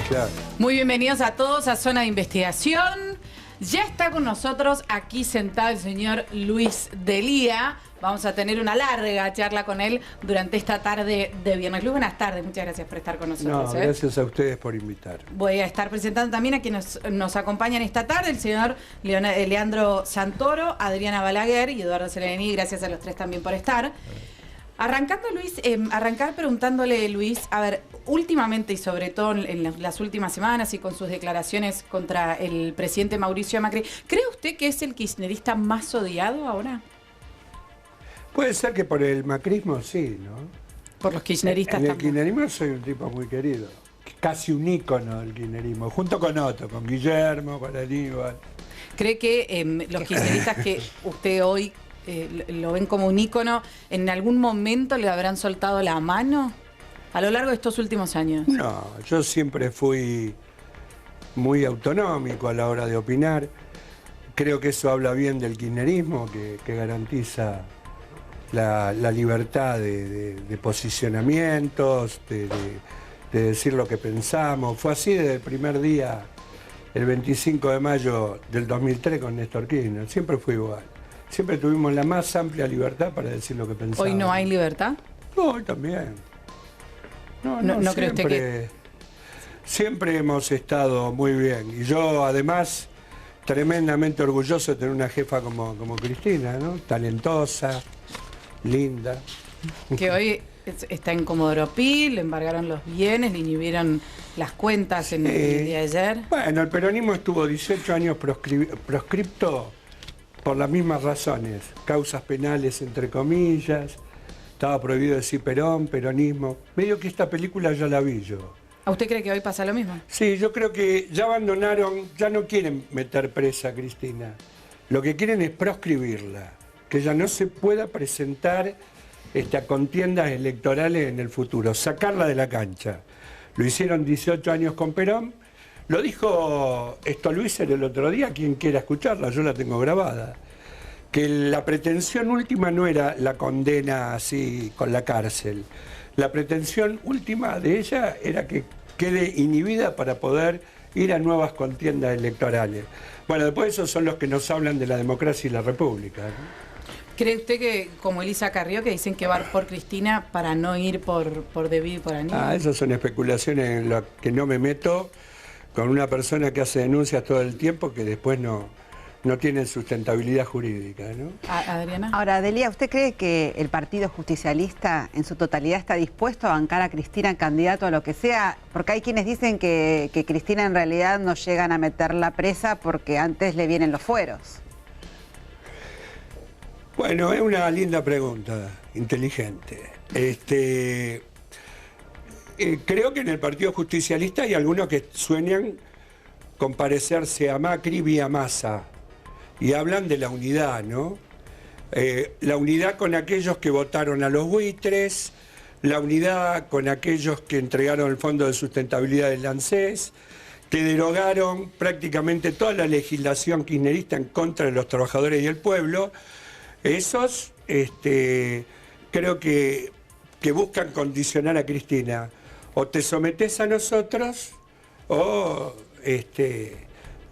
Claro. Muy bienvenidos a todos a Zona de Investigación. Ya está con nosotros aquí sentado el señor Luis D'Elia. Vamos a tener una larga charla con él durante esta tarde de viernes. Luis, buenas tardes. Muchas gracias por estar con nosotros. No, gracias a ustedes por invitar. Voy a estar presentando también a quienes nos acompañan esta tarde, el señor Leandro Santoro, Adriana Balaguer y Eduardo Serenini. Gracias a los tres también por estar. Arrancando, Luis, arrancar preguntándole, Luis, a ver, últimamente y sobre todo en las últimas semanas y con sus declaraciones contra el presidente Mauricio Macri, ¿cree usted que es el kirchnerista más odiado ahora? Puede ser que por el macrismo sí, ¿no? Por los kirchneristas en el también. kirchnerismo soy un tipo muy querido, casi un ícono del kirchnerismo, junto con Otto, con Guillermo, con Aníbal. ¿Cree que los kirchneristas que usted hoy lo ven como un ícono, en algún momento le habrán soltado la mano a lo largo de estos últimos años? No, yo siempre fui muy autonómico a la hora de opinar. Creo que eso habla bien del kirchnerismo, que garantiza la libertad de posicionamientos, de decir lo que pensamos. Fue así desde el primer día, el 25 de mayo del 2003 con Néstor Kirchner. Siempre fue igual. Siempre tuvimos la más amplia libertad para decir lo que pensábamos. ¿Hoy no hay libertad? No, hoy también. ¿No cree usted que...? Siempre hemos estado muy bien. Y yo, además, tremendamente orgulloso de tener una jefa como Cristina, ¿no? Talentosa, linda. Que hoy está en Comodoro Pi, le embargaron los bienes, le inhibieron las cuentas en el día de ayer. Bueno, el peronismo estuvo 18 años proscripto por las mismas razones, causas penales entre comillas, estaba prohibido decir Perón, peronismo. Medio que esta película ya la vi yo. ¿A usted cree que hoy pasa lo mismo? Sí, yo creo que ya abandonaron, ya no quieren meter presa a Cristina. Lo que quieren es proscribirla, que ella no se pueda presentar a contiendas electorales en el futuro, sacarla de la cancha. Lo hicieron 18 años con Perón. Lo dijo Luiser el otro día, quien quiera escucharla, yo la tengo grabada, que la pretensión última no era la condena así con la cárcel. La pretensión última de ella era que quede inhibida para poder ir a nuevas contiendas electorales. Bueno, después esos son los que nos hablan de la democracia y la república, ¿no? ¿Cree usted que, como Elisa Carrió, que dicen que va por Cristina para no ir por David y por Aníbal? Esas son especulaciones en las que no me meto, con una persona que hace denuncias todo el tiempo que después no tienen sustentabilidad jurídica, ¿no? Adriana. Ahora, D'Elia, ¿usted cree que el Partido Justicialista en su totalidad está dispuesto a bancar a Cristina candidato a lo que sea? Porque hay quienes dicen que Cristina en realidad no llegan a meterla presa porque antes le vienen los fueros. Bueno, es una linda pregunta, inteligente. Creo que en el Partido Justicialista hay algunos que sueñan con parecerse a Macri vía Massa y hablan de la unidad, ¿no? La unidad con aquellos que votaron a los buitres, la unidad con aquellos que entregaron el Fondo de Sustentabilidad del ANSES, que derogaron prácticamente toda la legislación kirchnerista en contra de los trabajadores y el pueblo. Esos creo que buscan condicionar a Cristina. O te sometés a nosotros o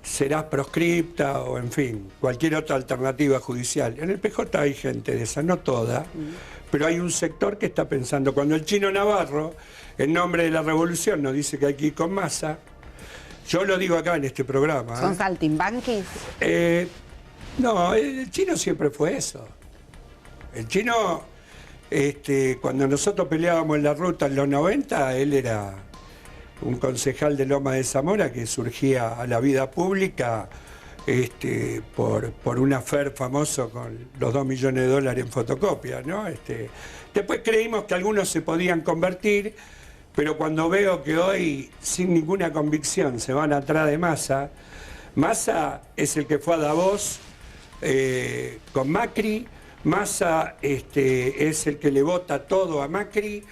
serás proscripta o, en fin, cualquier otra alternativa judicial. En el PJ hay gente de esa, no toda, pero hay un sector que está pensando. Cuando el Chino Navarro, en nombre de la revolución, nos dice que hay que ir con Massa, yo lo digo acá en este programa. ¿Son saltimbanquis? No, el Chino siempre fue eso. El Chino, cuando nosotros peleábamos en la ruta en los 90, él era un concejal de Loma de Zamora que surgía a la vida pública por un affair famoso con los 2 millones de dólares en fotocopias, ¿no? Después creímos que algunos se podían convertir, pero cuando veo que hoy, sin ninguna convicción, se van atrás de Massa, Massa es el que fue a Davos con Macri, Massa es el que le vota todo a Macri,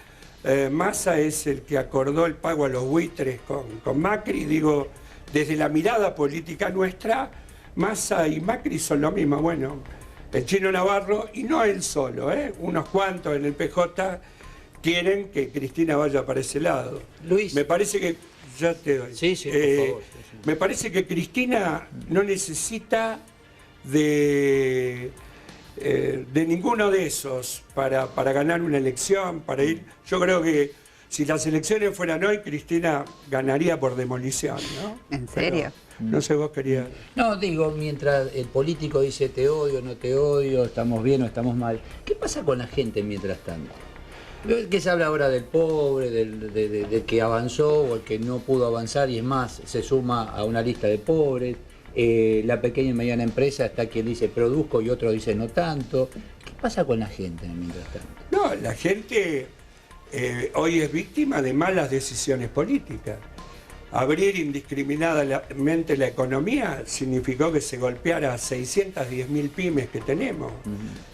Massa es el que acordó el pago a los buitres con Macri. Digo, desde la mirada política nuestra, Massa y Macri son lo mismo. Bueno, el Chino Navarro, y no él solo, unos cuantos en el PJ quieren que Cristina vaya para ese lado. Luis. Me parece que ya te doy. Sí, sí, por favor. Sí. Me parece que Cristina no necesita de ninguno de esos para ganar una elección, para ir. Yo creo que si las elecciones fueran hoy, Cristina ganaría por demolición, ¿no? ¿En serio? Pero, no sé, vos querías... No, digo, mientras el político dice te odio, no te odio, estamos bien o estamos mal, ¿qué pasa con la gente mientras tanto? Que se habla ahora del pobre, del que avanzó o el que no pudo avanzar y es más, se suma a una lista de pobres. La pequeña y mediana empresa está quien dice produzco y otro dice no tanto. ¿Qué pasa con la gente mientras tanto? No, la gente hoy es víctima de malas decisiones políticas. Abrir indiscriminadamente la economía significó que se golpeara a 610.000 pymes que tenemos.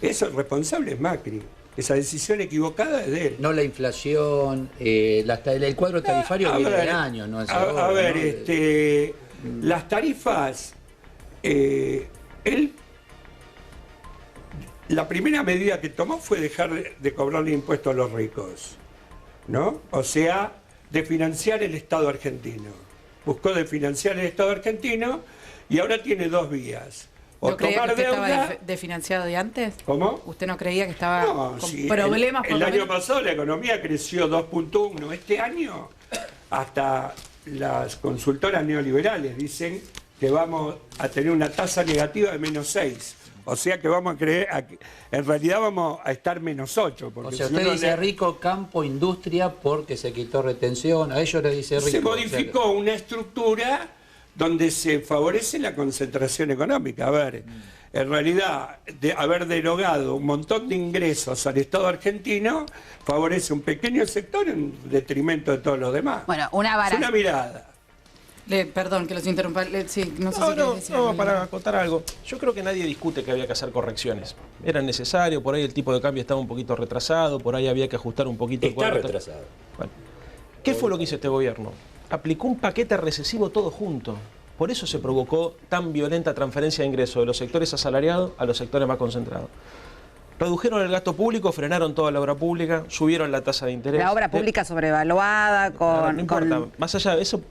Eso el responsable es Macri. Esa decisión equivocada es de él. No la inflación, el cuadro tarifario viene de años, ¿no? A ver, las tarifas, la primera medida que tomó fue dejar de cobrarle impuestos a los ricos, ¿no? O sea, de financiar el Estado argentino. Buscó de financiar el Estado argentino y ahora tiene dos vías. O ¿No creía tomar que usted deuda... estaba desfinanciado de antes? ¿Cómo? ¿Usted no creía que estaba No, con sí, problemas? el año pasado la economía creció 2.1. Este año, hasta las consultoras neoliberales dicen que vamos a tener una tasa negativa de -6. O sea que vamos a creer, en realidad vamos a estar -8. O sea, usted dice rico, campo, industria, porque se quitó retención. A ellos les dice rico. Se modificó una estructura donde se favorece la concentración económica. A ver, en realidad, de haber derogado un montón de ingresos al Estado argentino, favorece un pequeño sector en detrimento de todos los demás. Bueno, Es una mirada. Perdón que los interrumpa. Sí, no sé si No, querés decir algo. para contar algo. Yo creo que nadie discute que había que hacer correcciones. Era necesario, por ahí el tipo de cambio estaba un poquito retrasado, por ahí había que ajustar un poquito el Está cuadro. retrasado. Bueno, ¿qué fue lo que hizo este gobierno? Aplicó un paquete recesivo todo junto. Por eso se provocó tan violenta transferencia de ingresos de los sectores asalariados a los sectores más concentrados. Redujeron el gasto público, frenaron toda la obra pública, subieron la tasa de interés. La obra pública sobrevaluada, No importa, más allá de eso,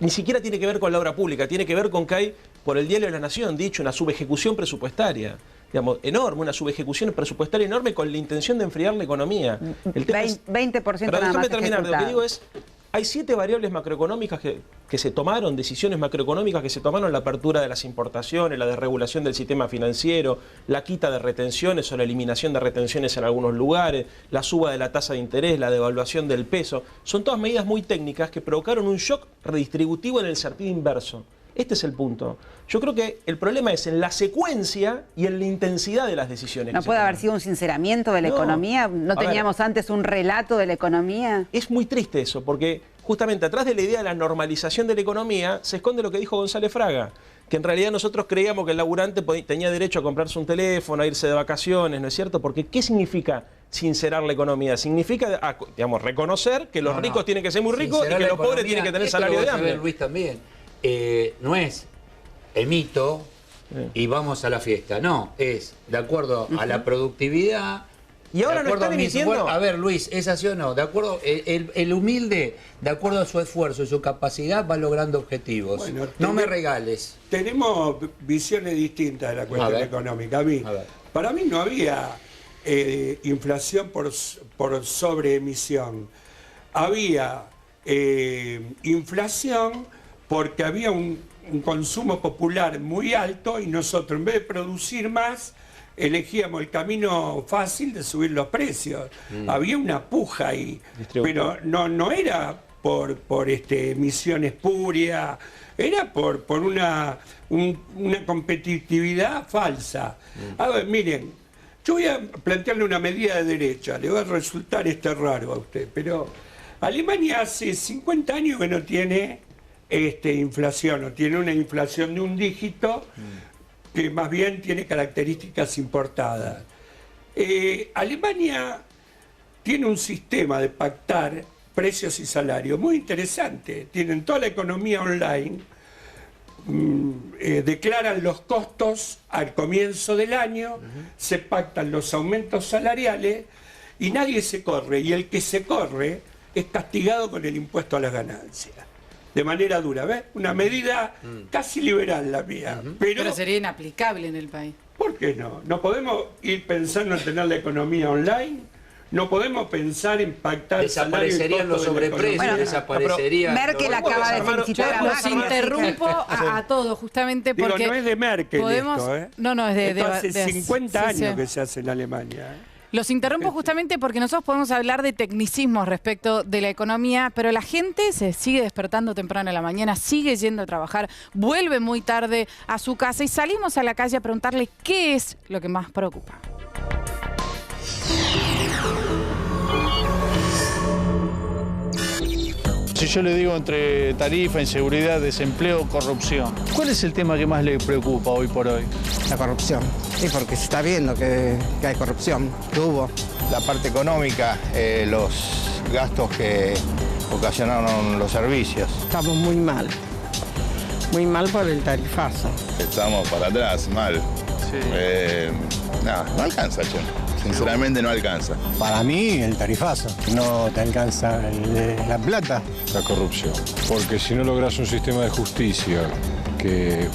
ni siquiera tiene que ver con la obra pública, tiene que ver con que hay, por el Diario de la Nación, dicho, una subejecución presupuestaria. Digamos, enorme, una subejecución presupuestaria enorme con la intención de enfriar la economía. El tema es, 20% pero nada déjame más terminar, lo que ejecutado. digo es, hay 7 variables macroeconómicas que se tomaron, decisiones macroeconómicas que se tomaron, la apertura de las importaciones, la desregulación del sistema financiero, la quita de retenciones o la eliminación de retenciones en algunos lugares, la suba de la tasa de interés, la devaluación del peso. Son todas medidas muy técnicas que provocaron un shock redistributivo en el sentido inverso. Este es el punto. Yo creo que el problema es en la secuencia y en la intensidad de las decisiones. ¿No puede haber sido un sinceramiento de la economía? ¿No teníamos antes un relato de la economía? Es muy triste eso, porque justamente atrás de la idea de la normalización de la economía se esconde lo que dijo González Fraga, que en realidad nosotros creíamos que el laburante tenía derecho a comprarse un teléfono, a irse de vacaciones, ¿no es cierto? Porque ¿qué significa sincerar la economía? Significa, digamos, reconocer que los ricos tienen que ser muy ricos y que los pobres tienen que tener salario de hambre. Luis también. No es emito y vamos a la fiesta. No, es de acuerdo a la productividad. Y ahora de no acuerdo están a mi emitiendo. esfuerzo. A ver, Luis, ¿es así o no? De acuerdo, el humilde, de acuerdo a su esfuerzo y su capacidad, va logrando objetivos. Bueno, no me regales. Tenemos visiones distintas de la cuestión económica. Para mí no había inflación por sobreemisión. Había inflación porque había un consumo popular muy alto y nosotros, en vez de producir más, elegíamos el camino fácil de subir los precios. Había una puja ahí, pero no era por emisión espuria, era por una competitividad falsa. A ver, miren, yo voy a plantearle una medida de derecha, le va a resultar raro a usted, pero Alemania hace 50 años que no tiene inflación, o tiene una inflación de un dígito que más bien tiene características importadas. Alemania tiene un sistema de pactar precios y salarios muy interesante. Tienen toda la economía online, declaran los costos al comienzo del año, se pactan los aumentos salariales y nadie se corre. Y el que se corre es castigado con el impuesto a las ganancias. de manera dura. ¿Ves? Una medida casi liberal la mía. Pero sería inaplicable en el país. ¿Por qué no? No podemos ir pensando en tener la economía online. No podemos pensar en pactar desaparecerían los sobreprecios, Bueno, desaparecerían. Merkel acaba de felicitar a Los Macri. interrumpo a todos, justamente Digo, porque no es de Merkel podemos... esto, ¿eh? No, es Esto hace de 50 sí, años sí. que se hace en Alemania. Los interrumpo justamente porque nosotros podemos hablar de tecnicismos respecto de la economía, pero la gente se sigue despertando temprano en la mañana, sigue yendo a trabajar, vuelve muy tarde a su casa y salimos a la calle a preguntarle qué es lo que más preocupa. Si yo le digo entre tarifa, inseguridad, desempleo, corrupción, ¿cuál es el tema que más le preocupa hoy por hoy? La corrupción. Sí, porque se está viendo que hay corrupción, que hubo. La parte económica, los gastos que ocasionaron los servicios. Estamos muy mal por el tarifazo. Estamos para atrás, mal. No alcanza, che. Sinceramente no alcanza. Para mí el tarifazo, no te alcanza la plata. La corrupción, porque si no logras un sistema de justicia que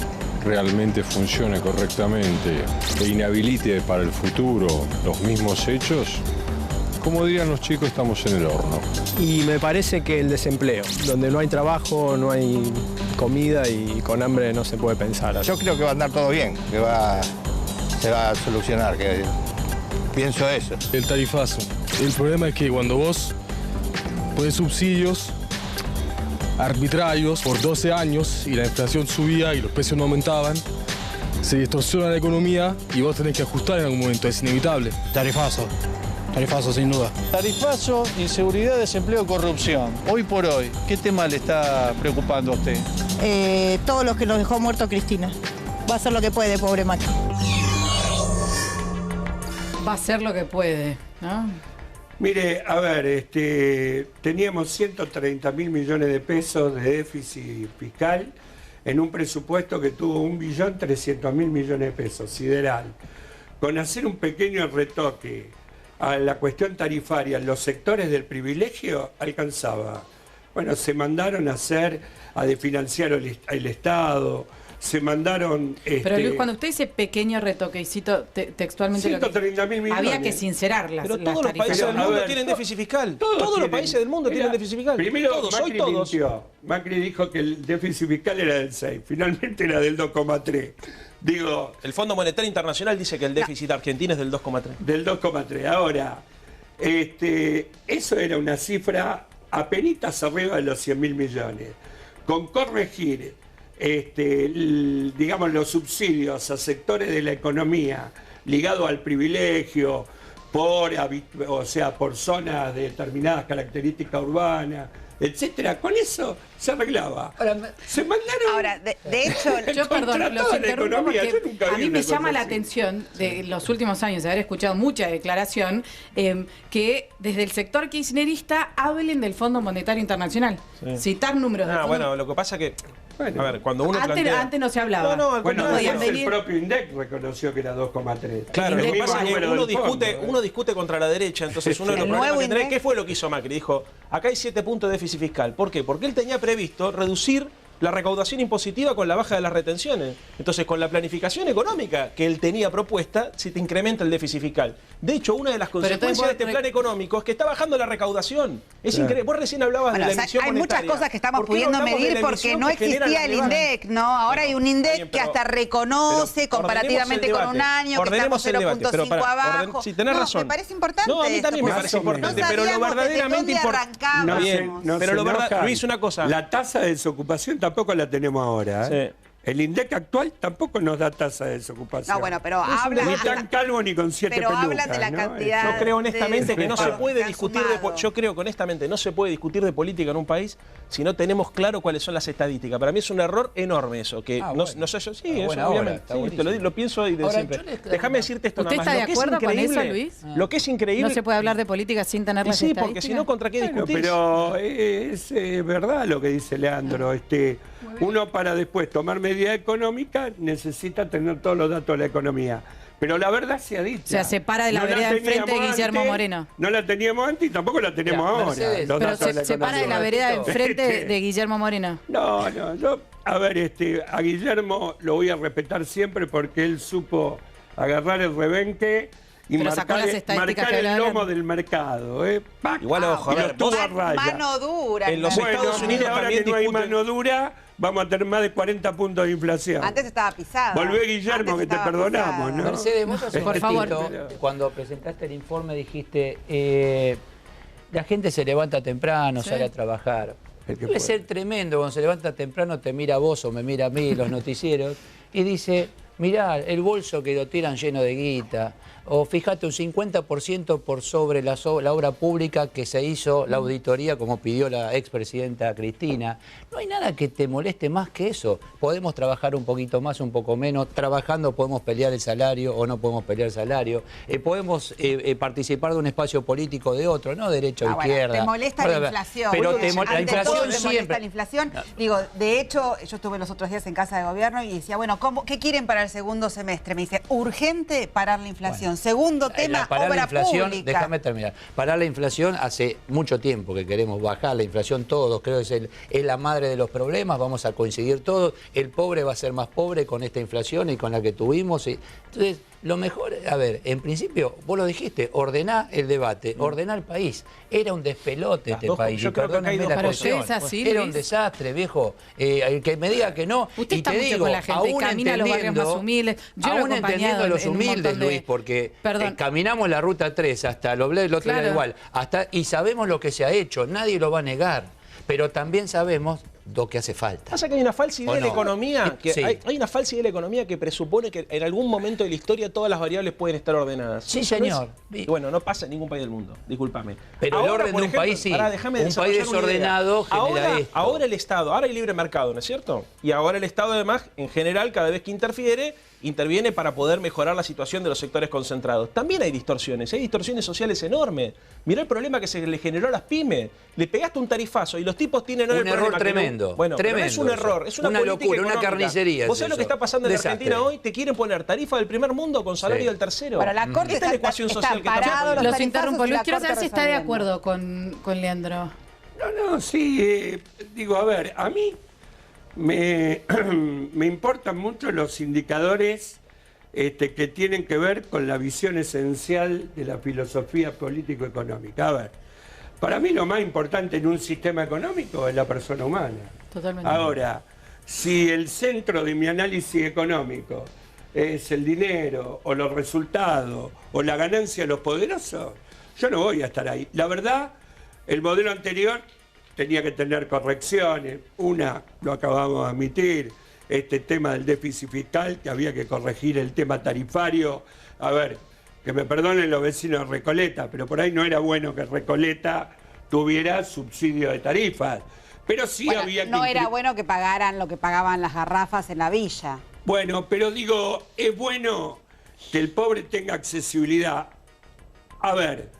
realmente funcione correctamente e inhabilite para el futuro los mismos hechos, como dirían los chicos, estamos en el horno. Y me parece que el desempleo, donde no hay trabajo, no hay comida y con hambre no se puede pensar. Yo creo que va a andar todo bien, que se va a solucionar, que pienso eso. El tarifazo. El problema es que cuando vos pones subsidios arbitrarios por 12 años y la inflación subía y los precios no aumentaban, se distorsiona la economía y vos tenés que ajustar en algún momento, es inevitable. Tarifazo sin duda. Tarifazo, inseguridad, desempleo, corrupción. Hoy por hoy, ¿qué tema le está preocupando a usted? Todo lo que nos dejó muerto Cristina. Va a hacer lo que puede, pobre Macri. Va a hacer lo que puede, ¿no? Mire, a ver, teníamos 130.000 millones de pesos de déficit fiscal en un presupuesto que tuvo 1.300.000 millones de pesos, sideral. Con hacer un pequeño retoque a la cuestión tarifaria en los sectores del privilegio, alcanzaba. Bueno, se mandaron a desfinanciar el Estado, se mandaron... Pero Luis, cuando usted dice pequeño retoque, y cito textualmente... 130.000 millones. Había que sincerar las Pero todos los países del mundo tienen déficit fiscal. Todos los países del mundo tienen déficit fiscal. Primero, todos, Macri mintió. Macri dijo que el déficit fiscal era del 6, finalmente era del 2,3. Digo... El Fondo Monetario Internacional dice que el déficit argentino es del 2,3. Del 2,3. Ahora, eso era una cifra apenitas arriba de los 100.000 millones. Con corregir... digamos, los subsidios a sectores de la economía ligados al privilegio por zonas de determinadas características urbanas, etcétera, con eso se arreglaba. Se mandaron... Ahora, de hecho... Yo, perdón, los interrumpo porque a mí me llama la así. atención de los últimos años, de haber escuchado mucha declaración, que desde el sector kirchnerista hablen del Fondo Monetario Internacional. Sí. Citar números del Fondo... Bueno, lo que pasa que... Bueno, a ver, cuando uno plantea... Antes no se hablaba. Bueno, podían después venir... el propio INDEC reconoció que era 2,3. Claro, lo que Index, pasa es que número uno del fondo, uno discute contra la derecha, entonces uno de los El problemas nuevo que tendrá, Index. ¿qué fue lo que hizo Macri? Dijo, acá hay 7 puntos de déficit fiscal. ¿Por qué? Porque él tenía previsto reducir la recaudación impositiva con la baja de las retenciones. Entonces, con la planificación económica que él tenía propuesta, se te incrementa el déficit fiscal. De hecho, una de las consecuencias de este plan económico es que está bajando la recaudación. Es increíble. Vos recién hablabas de la emisión hay monetaria. muchas cosas que estamos ¿Por qué no pudiendo hablamos de medir la porque emisión no que genera existía la el elevada? INDEC, ¿no? Ahora hay un INDEC que hasta reconoce pero comparativamente con un año que estamos 0,5 abajo. Sí, tenés razón. Me parece importante. No, a mí también me esto, parece porque importante, no pero lo sabíamos verdaderamente desde dónde arrancábamos. Pero lo verdad, Luis, una cosa. La tasa de desocupación tampoco la tenemos ahora. Sí. El INDEC actual tampoco nos da tasa de desocupación. No, bueno, pero hablan... Ni tan calvo ni con 7 Pero pelucas. hablan de la ¿no? cantidad... Yo creo honestamente que no se puede discutir sumado. yo creo que honestamente no se puede discutir de política en un país si no tenemos claro cuáles son las estadísticas. Para mí es un error enorme eso, que no sé yo, sí, eso obviamente. Sí, te lo pienso ahí de siempre. Déjame decirte esto ¿Usted nada más. está de acuerdo con eso, Luis? Lo que es increíble... No se puede hablar de política sin tener las Sí, estadísticas. porque si no, ¿contra qué Bueno, discutir? pero es verdad lo que dice Leandro. Uno para después tomar medida económica necesita tener todos los datos de la economía. Pero la verdad se ha dicho. O sea, se para de la vereda enfrente de Guillermo Moreno. No la teníamos antes y tampoco la tenemos ahora. Mercedes, pero se para de la vereda enfrente de Guillermo Moreno. No, yo, a ver, a Guillermo lo voy a respetar siempre porque él supo agarrar el rebenque y marcar el lomo del mercado. Igual, ojo, a ver, mano dura. En los Estados Unidos ahora también que no hay mano dura, vamos a tener más de 40 puntos de inflación. Antes estaba pisada. Volvé, Guillermo, que te perdonamos, ¿no? Mercedes, vos hace por favor. Cuando presentaste el informe dijiste, la gente se levanta temprano, sale a trabajar. Debe ser tremendo, cuando se levanta temprano te mira a vos o me mira a mí, los noticieros, y dice, mirá, el bolso que lo tiran lleno de guita, o fíjate, un 50% por sobre la obra pública que se hizo, la auditoría, como pidió la expresidenta Cristina. No hay nada que te moleste más que eso. Podemos trabajar un poquito más, un poco menos. Trabajando podemos pelear el salario o no podemos pelear el salario. Podemos participar de un espacio político de otro, no derecha o izquierda. Te molesta la inflación. Pero la inflación siempre. Molesta la inflación. Digo, de hecho, yo estuve los otros días en casa de gobierno y decía, bueno, ¿qué quieren para el segundo semestre? Me dice, urgente parar la inflación. Bueno. Segundo tema, parar obra la inflación, pública. Déjame terminar. Parar la inflación hace mucho tiempo que queremos bajar la inflación todos. Creo que es la madre de los problemas. Vamos a coincidir todos. El pobre va a ser más pobre con esta inflación y con la que tuvimos. Entonces, lo mejor, a ver, en principio, vos lo dijiste, ordená el debate, ordená el país. Era un despelote este país. Yo creo que hay dos cosas. Era un desastre, viejo. El que me diga que no. Usted y está te mucho digo, con la gente, camina a los barrios más humildes. Yo aún entendiendo a los humildes, Luis, porque caminamos la ruta 3 hasta el otro día igual, y sabemos lo que se ha hecho, nadie lo va a negar, pero también sabemos lo que hace falta. Pasa que hay una falsa idea de la economía, Sí. hay una falsa idea de la economía que presupone que en algún momento de la historia todas las variables pueden estar ordenadas. Sí, señor. Bueno, no pasa en ningún país del mundo, discúlpame. Pero ahora, el orden por de un ejemplo, país sí. Ahora, déjame un país desordenado genera esto. Ahora el Estado, ahora hay libre mercado, ¿no es cierto? Y ahora el Estado además, en general, cada vez que interviene para poder mejorar la situación de los sectores concentrados. También hay distorsiones sociales enormes. Mirá el problema que se le generó a las pymes. Le pegaste un tarifazo y los tipos tienen un error tremendo. Bueno, tremendo, no es un error, es una locura, política una carnicería. ¿Vos sabés lo que está pasando en la Argentina hoy? Te quieren poner tarifa del primer mundo con salario del tercero. Para la Corte esta es la ecuación social que está. Los interrumpo, Luis, quiero saber si está de acuerdo con Leandro. No, sí, digo, a ver, a mí me importan mucho los indicadores que tienen que ver con la visión esencial de la filosofía político-económica. A ver, para mí lo más importante en un sistema económico es la persona humana. Totalmente. Ahora, si el centro de mi análisis económico es el dinero o los resultados o la ganancia de los poderosos, yo no voy a estar ahí. La verdad, el modelo anterior tenía que tener correcciones. Una, lo acabamos de admitir, este tema del déficit fiscal, que había que corregir el tema tarifario. A ver, que me perdonen los vecinos de Recoleta, pero por ahí no era bueno que Recoleta tuviera subsidio de tarifas. Pero sí había que... No era bueno que pagaran lo que pagaban las garrafas en la villa. Bueno, pero digo, es bueno que el pobre tenga accesibilidad. A ver,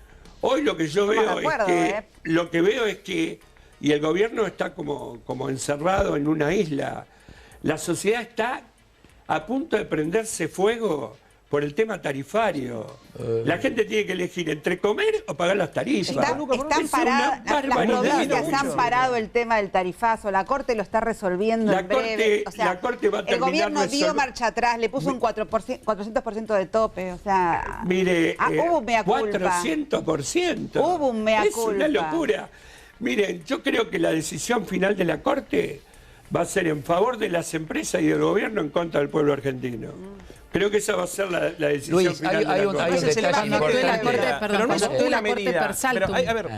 hoy lo que yo veo es que, y el gobierno está como encerrado en una isla. La sociedad está a punto de prenderse fuego por el tema tarifario. La gente tiene que elegir entre comer o pagar las tarifas. Están paradas, las provincias han parado el tema del tarifazo, la Corte lo está resolviendo en breve. O sea, la Corte va a terminar el gobierno dio marcha atrás, le puso un 400% de tope, o sea... Mire, hubo un mea culpa. 400%. Hubo un mea culpa. Es una locura. Miren, yo creo que la decisión final de la Corte va a ser en favor de las empresas y del gobierno en contra del pueblo argentino. Creo que esa va a ser la decisión Luis, final hay de un la Corte. detalle importante. Pero no es una medida.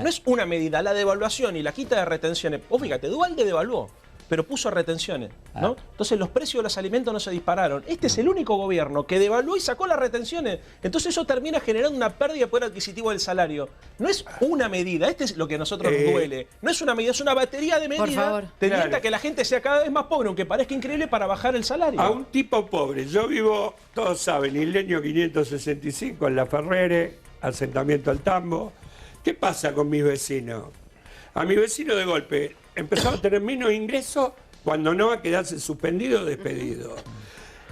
No es una medida. La devaluación y la quita de retenciones. Vos fíjate, Duhalde devaluó, pero puso retenciones, ¿no? Entonces los precios de los alimentos no se dispararon. Este es el único gobierno que devaluó y sacó las retenciones. Entonces eso termina generando una pérdida de poder adquisitivo del salario. No es una medida, este es lo que a nosotros nos duele. No es una medida, es una batería de medidas tendiente a que la gente sea cada vez más pobre, aunque parezca increíble, para bajar el salario. A un tipo pobre. Yo vivo, todos saben, Isleño 565 en La Ferrere, asentamiento al Tambo. ¿Qué pasa con mis vecinos? A mi vecino de golpe... empezó a tener menos ingresos cuando no va a quedarse suspendido o despedido.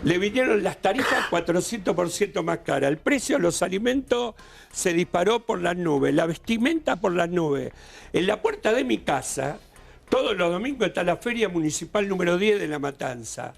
le vinieron las tarifas 400% más caras. El precio de los alimentos se disparó por las nubes, la vestimenta por las nubes. En la puerta de mi casa, todos los domingos está la Feria Municipal número 10 de La Matanza.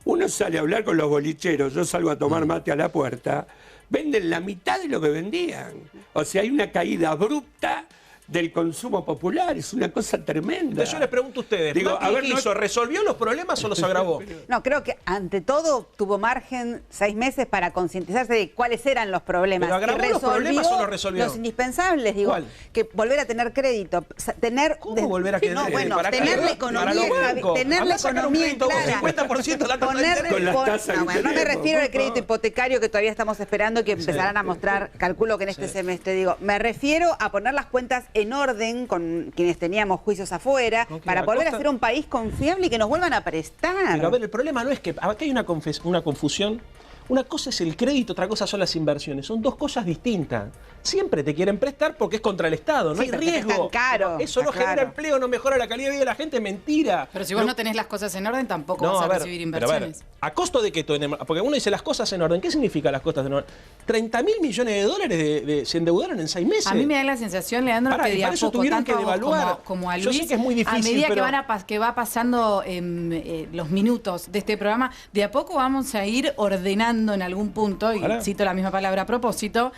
Uno sale a hablar con los bolicheros, yo salgo a tomar mate a la puerta, venden la mitad de lo que vendían. O sea, hay una caída abrupta del consumo popular, es una cosa tremenda. Entonces yo les pregunto a ustedes, Digo, ¿Macri a ver, qué hizo? ¿Resolvió los problemas o los agravó? No, creo que ante todo tuvo margen 6 meses para concientizarse de cuáles eran los problemas. ¿Pero agravó los problemas o los resolvió? Los indispensables, digo. ¿Cuál? Que volver a tener crédito. Tener, ¿Cómo volver a tener no, crédito? bueno, ¿Para tener qué? la economía, Para los bancos. tener la economía en clara. 50% la tasa de interés. Con las tasas No, bueno, no me tenemos, refiero al por crédito favor. hipotecario que todavía estamos esperando que empezarán a mostrar, calculo que en este semestre, digo, me refiero a poner las cuentas en orden con quienes teníamos juicios afuera, para volver a ser un país confiable y que nos vuelvan a prestar. Pero a ver, el problema no es que... Acá hay una confusión. Una cosa es el crédito, otra cosa son las inversiones. Son dos cosas distintas. Siempre te quieren prestar porque es contra el Estado, no hay riesgo. Es tan caro, eso no genera empleo, no mejora la calidad de vida de la gente, es mentira. Pero si vos no tenés las cosas en orden, tampoco vas a recibir pero a ver, inversiones. ¿a costo de qué? Porque uno dice las cosas en orden. ¿Qué significa las cosas en orden? 30.000 millones de dólares se endeudaron en 6 meses. A mí me da la sensación, Leandro, Pará, que y de para a eso poco, tuvieron tanto que a vos devaluar. como a Yo Luis, sé que es muy difícil, a medida pero... que va pasando los minutos de este programa, de a poco vamos a ir ordenando en algún punto, y cito la misma palabra a propósito,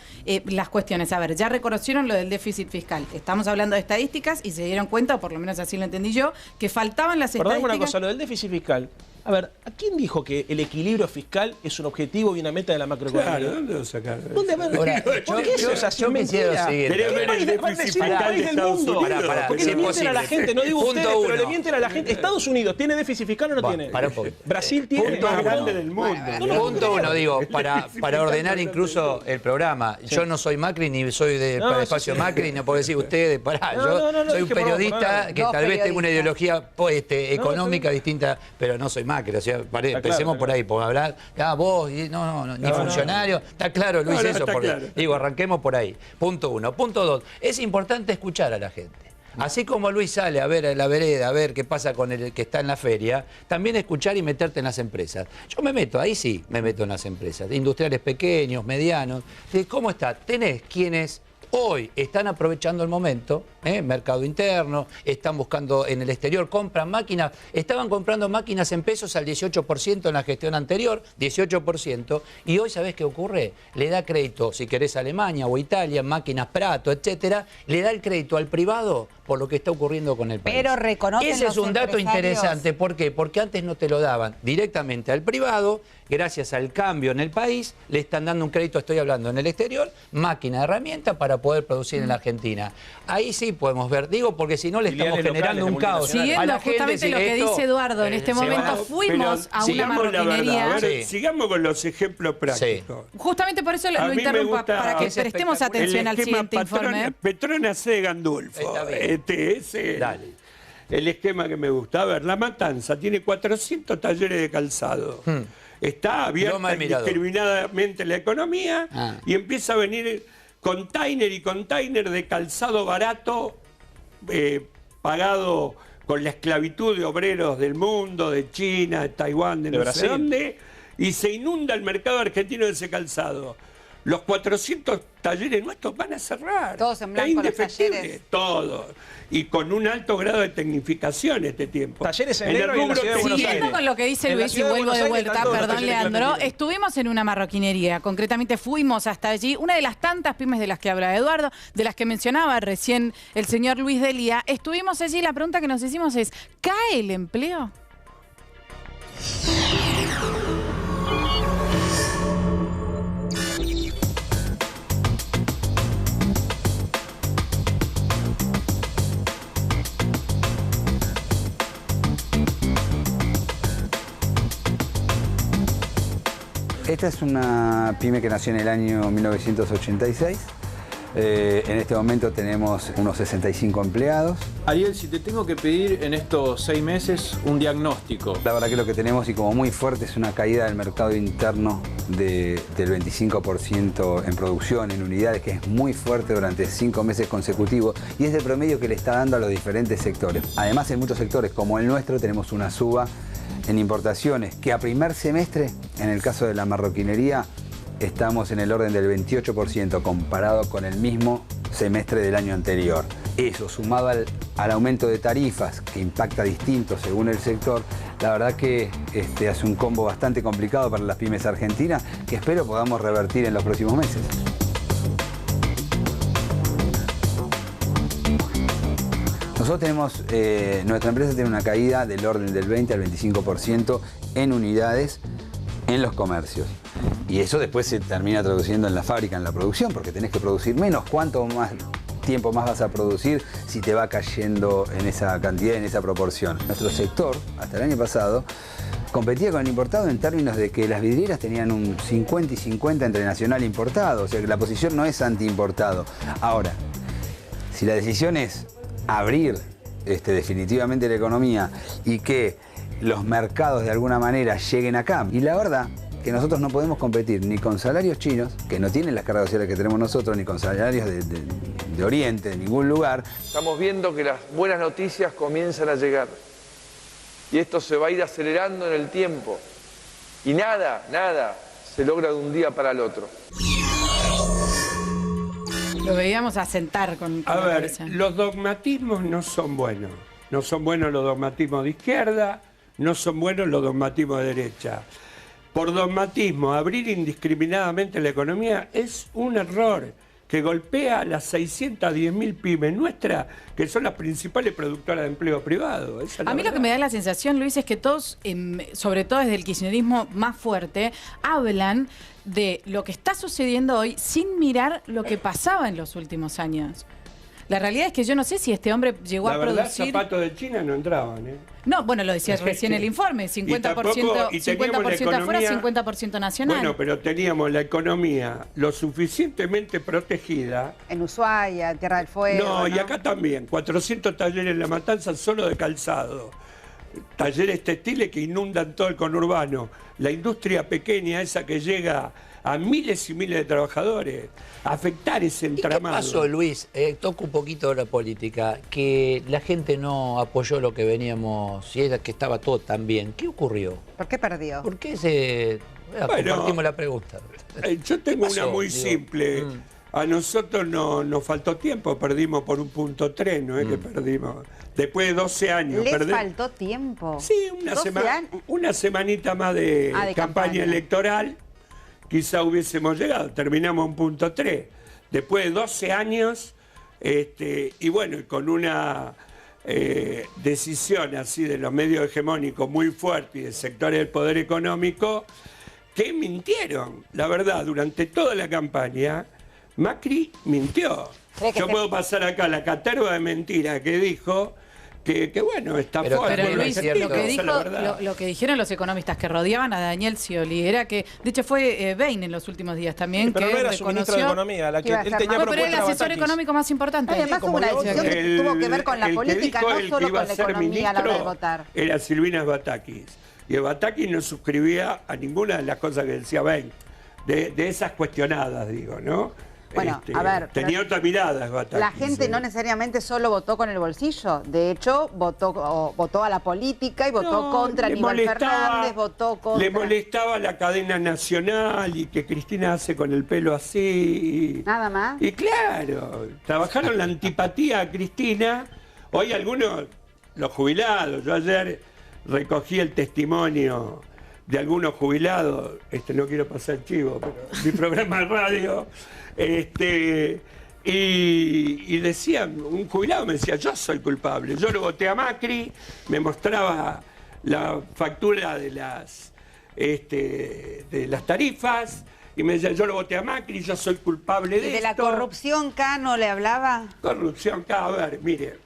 las cuestiones. A ver, ya reconocieron lo del déficit fiscal. Estamos hablando de estadísticas y se dieron cuenta, o por lo menos así lo entendí yo, que faltaban las Perdóname estadísticas. una cosa, lo del déficit fiscal. A ver, ¿a quién dijo que el equilibrio fiscal es un objetivo y una meta de la macroeconomía? Claro, ¿dónde lo sacaron? ¿Dónde va? Ahora, ¿Por qué eso es así? yo Mentira. quisiera seguir. ¿Querés ver el déficit fiscal de Estados Unidos? Porque le mienten a la gente, no digo Punto ustedes, pero uno. le mienten a la gente. ¿Estados Unidos tiene déficit fiscal o no tiene? Para un poquito. Brasil tiene. Punto más grande del mundo. Punto uno, digo, para ordenar incluso el programa. Yo no soy Macri, ni soy del espacio Macri, no puedo decir ustedes, yo soy un periodista que tal vez tenga una ideología económica distinta, pero no soy Macri, o sea, empecemos por ahí, por hablar, vos, ni funcionario, está claro, Luis, No, eso, está porque, claro. digo, arranquemos por ahí. Punto uno. Punto dos, es importante escuchar a la gente. Así como Luis sale a ver a la vereda, a ver qué pasa con el que está en la feria, también escuchar y meterte en las empresas. Yo me meto, ahí sí me meto en las empresas, industriales pequeños, medianos. ¿Cómo está? Tenés quienes hoy están aprovechando el momento, mercado interno, están buscando en el exterior, compran máquinas, estaban comprando máquinas en pesos al 18% en la gestión anterior, 18%, y hoy ¿sabés qué ocurre? Le da crédito, si querés, a Alemania o Italia, máquinas Prato, etcétera, le da el crédito al privado por lo que está ocurriendo con el país. Pero reconocen Ese es los un dato empresarios. interesante. ¿Por qué? Porque antes no te lo daban directamente al privado, gracias al cambio en el país, le están dando un crédito, estoy hablando en el exterior, máquina, herramienta para poder producir en la Argentina. Ahí sí podemos ver, digo, porque si no le estamos Filiales generando un locales de caos. Siguiendo a la gente, justamente si lo que esto, dice Eduardo, en este momento fuimos a una sigamos la marroquinería. verdad. A ver, sigamos con los ejemplos prácticos. Justamente por eso A lo mí me interrumpo, gusta para que es prestemos espectacular. atención al esquema siguiente informe. Petronas C. Gandulfo. Está bien. Ese Dale. el esquema que me gusta. A ver, La Matanza tiene 400 talleres de calzado. Está abierta Loma del Mirador. indiscriminadamente la economía y empieza a venir container y container de calzado barato pagado con la esclavitud de obreros del mundo, de China, de Taiwán, de no sé Brasil. dónde, y se inunda el mercado argentino de ese calzado. Los 400 talleres nuestros van a cerrar. Todos en Es blanco los indefectible, talleres. todos. Y con un alto grado de tecnificación este tiempo. Talleres en el negro y en la rubro ciudad de Buenos Siguiendo Aires. con lo que dice En la Luis y ciudad de vuelvo Buenos de Aires vuelta, están todos los perdón talleres Leandro, clandestinos. estuvimos en una marroquinería, concretamente fuimos hasta allí, una de las tantas pymes de las que habla Eduardo, de las que mencionaba recién el señor Luis Delia, estuvimos allí y la pregunta que nos hicimos es, ¿cae el empleo? Esta es una pyme que nació en el año 1986. En este momento tenemos unos 65 empleados. Ariel, si te tengo que pedir en estos 6 meses un diagnóstico. La verdad que lo que tenemos, y como muy fuerte, es una caída del mercado interno del 25% en producción, en unidades, que es muy fuerte durante 5 meses consecutivos, y es el promedio que le está dando a los diferentes sectores. Además, en muchos sectores, como el nuestro, tenemos una suba en importaciones, que a primer semestre, en el caso de la marroquinería, estamos en el orden del 28% comparado con el mismo semestre del año anterior. Eso, sumado al aumento de tarifas, que impacta distinto según el sector, la verdad que hace un combo bastante complicado para las pymes argentinas, que espero podamos revertir en los próximos meses. Nosotros tenemos, nuestra empresa tiene una caída del orden del 20 al 25% en unidades en los comercios. Y eso después se termina traduciendo en la fábrica, en la producción, porque tenés que producir menos. ¿Cuánto más tiempo más vas a producir si te va cayendo en esa cantidad, en esa proporción? Nuestro sector, hasta el año pasado, competía con el importado en términos de que las vidrieras tenían un 50 y 50 entre nacional e importado, o sea que la posición no es anti-importado. Ahora, si la decisión es abrir definitivamente la economía y que los mercados de alguna manera lleguen acá, y la verdad que nosotros no podemos competir ni con salarios chinos, que no tienen las cargas sociales que tenemos nosotros, ni con salarios de Oriente, de ningún lugar. Estamos viendo que las buenas noticias comienzan a llegar. Y esto se va a ir acelerando en el tiempo. Y nada se logra de un día para el otro. Lo veíamos asentar con A ver, los dogmatismos no son buenos. No son buenos los dogmatismos de izquierda, no son buenos los dogmatismos de derecha. Por dogmatismo, abrir indiscriminadamente la economía es un error que golpea a las 610.000 pymes nuestras, que son las principales productoras de empleo privado. A mí lo que me da la sensación, Luis, es que todos, sobre todo desde el kirchnerismo más fuerte, hablan de lo que está sucediendo hoy sin mirar lo que pasaba en los últimos años. La realidad es que yo no sé si este hombre llegó a producir... La verdad, zapatos de China no entraban, ¿eh? No, bueno, lo decía recién el informe, 50%, 50% afuera, 50% nacional. Bueno, pero teníamos la economía lo suficientemente protegida. En Ushuaia, Tierra del Fuego. No, y acá también, 400 talleres en La Matanza solo de calzado. Talleres textiles que inundan todo el conurbano. La industria pequeña, esa que llega a miles y miles de trabajadores, afectar ese entramado. ¿Y qué pasó, Luis? Toco un poquito de la política, que la gente no apoyó lo que veníamos, y era que estaba todo tan bien. ¿Qué ocurrió? ¿Por qué perdió? ¿Por qué se...? Compartimos la pregunta. Yo tengo una muy simple. A nosotros nos faltó tiempo, perdimos por un punto 3, no es que perdimos. Después de 12 años. ¿Les faltó tiempo? Sí, una semanita más de campaña electoral. Quizá hubiésemos llegado, terminamos en punto 3. Después de 12 años, y bueno, con una decisión así de los medios hegemónicos muy fuerte y de sectores del poder económico, que mintieron. La verdad, durante toda la campaña, Macri mintió. Yo puedo pasar acá la caterva de mentira que dijo... Que bueno, está fuerte. Pero Luis, lo que dijeron los economistas que rodeaban a Daniel Scioli era que, de hecho fue Bain en los últimos días también, pero que no era su ministro de Economía, la que él tenía pero era el asesor económico más importante. Además hubo una decisión que tuvo que ver con la política, no solo con la economía a la hora de votar. Era Silvina Batakis. Y Batakis no suscribía a ninguna de las cosas que decía Bain. De esas cuestionadas, digo, ¿no? Bueno, a ver... Tenía otra mirada, Batakis. La gente no necesariamente solo votó con el bolsillo. De hecho, votó a la política y votó contra Aníbal Fernández, votó contra... Le molestaba la cadena nacional y que Cristina hace con el pelo así. Nada más. Y claro, trabajaron la antipatía a Cristina. Hoy algunos, los jubilados, yo ayer recogí el testimonio de algunos jubilados, no quiero pasar chivo, pero mi programa de radio... y decían, un jubilado me decía, yo soy culpable, yo lo voté a Macri, me mostraba la factura de las tarifas y me decía, yo lo voté a Macri, yo soy culpable de esto. ¿Y de la corrupción K no le hablaba? Corrupción K, a ver, mire,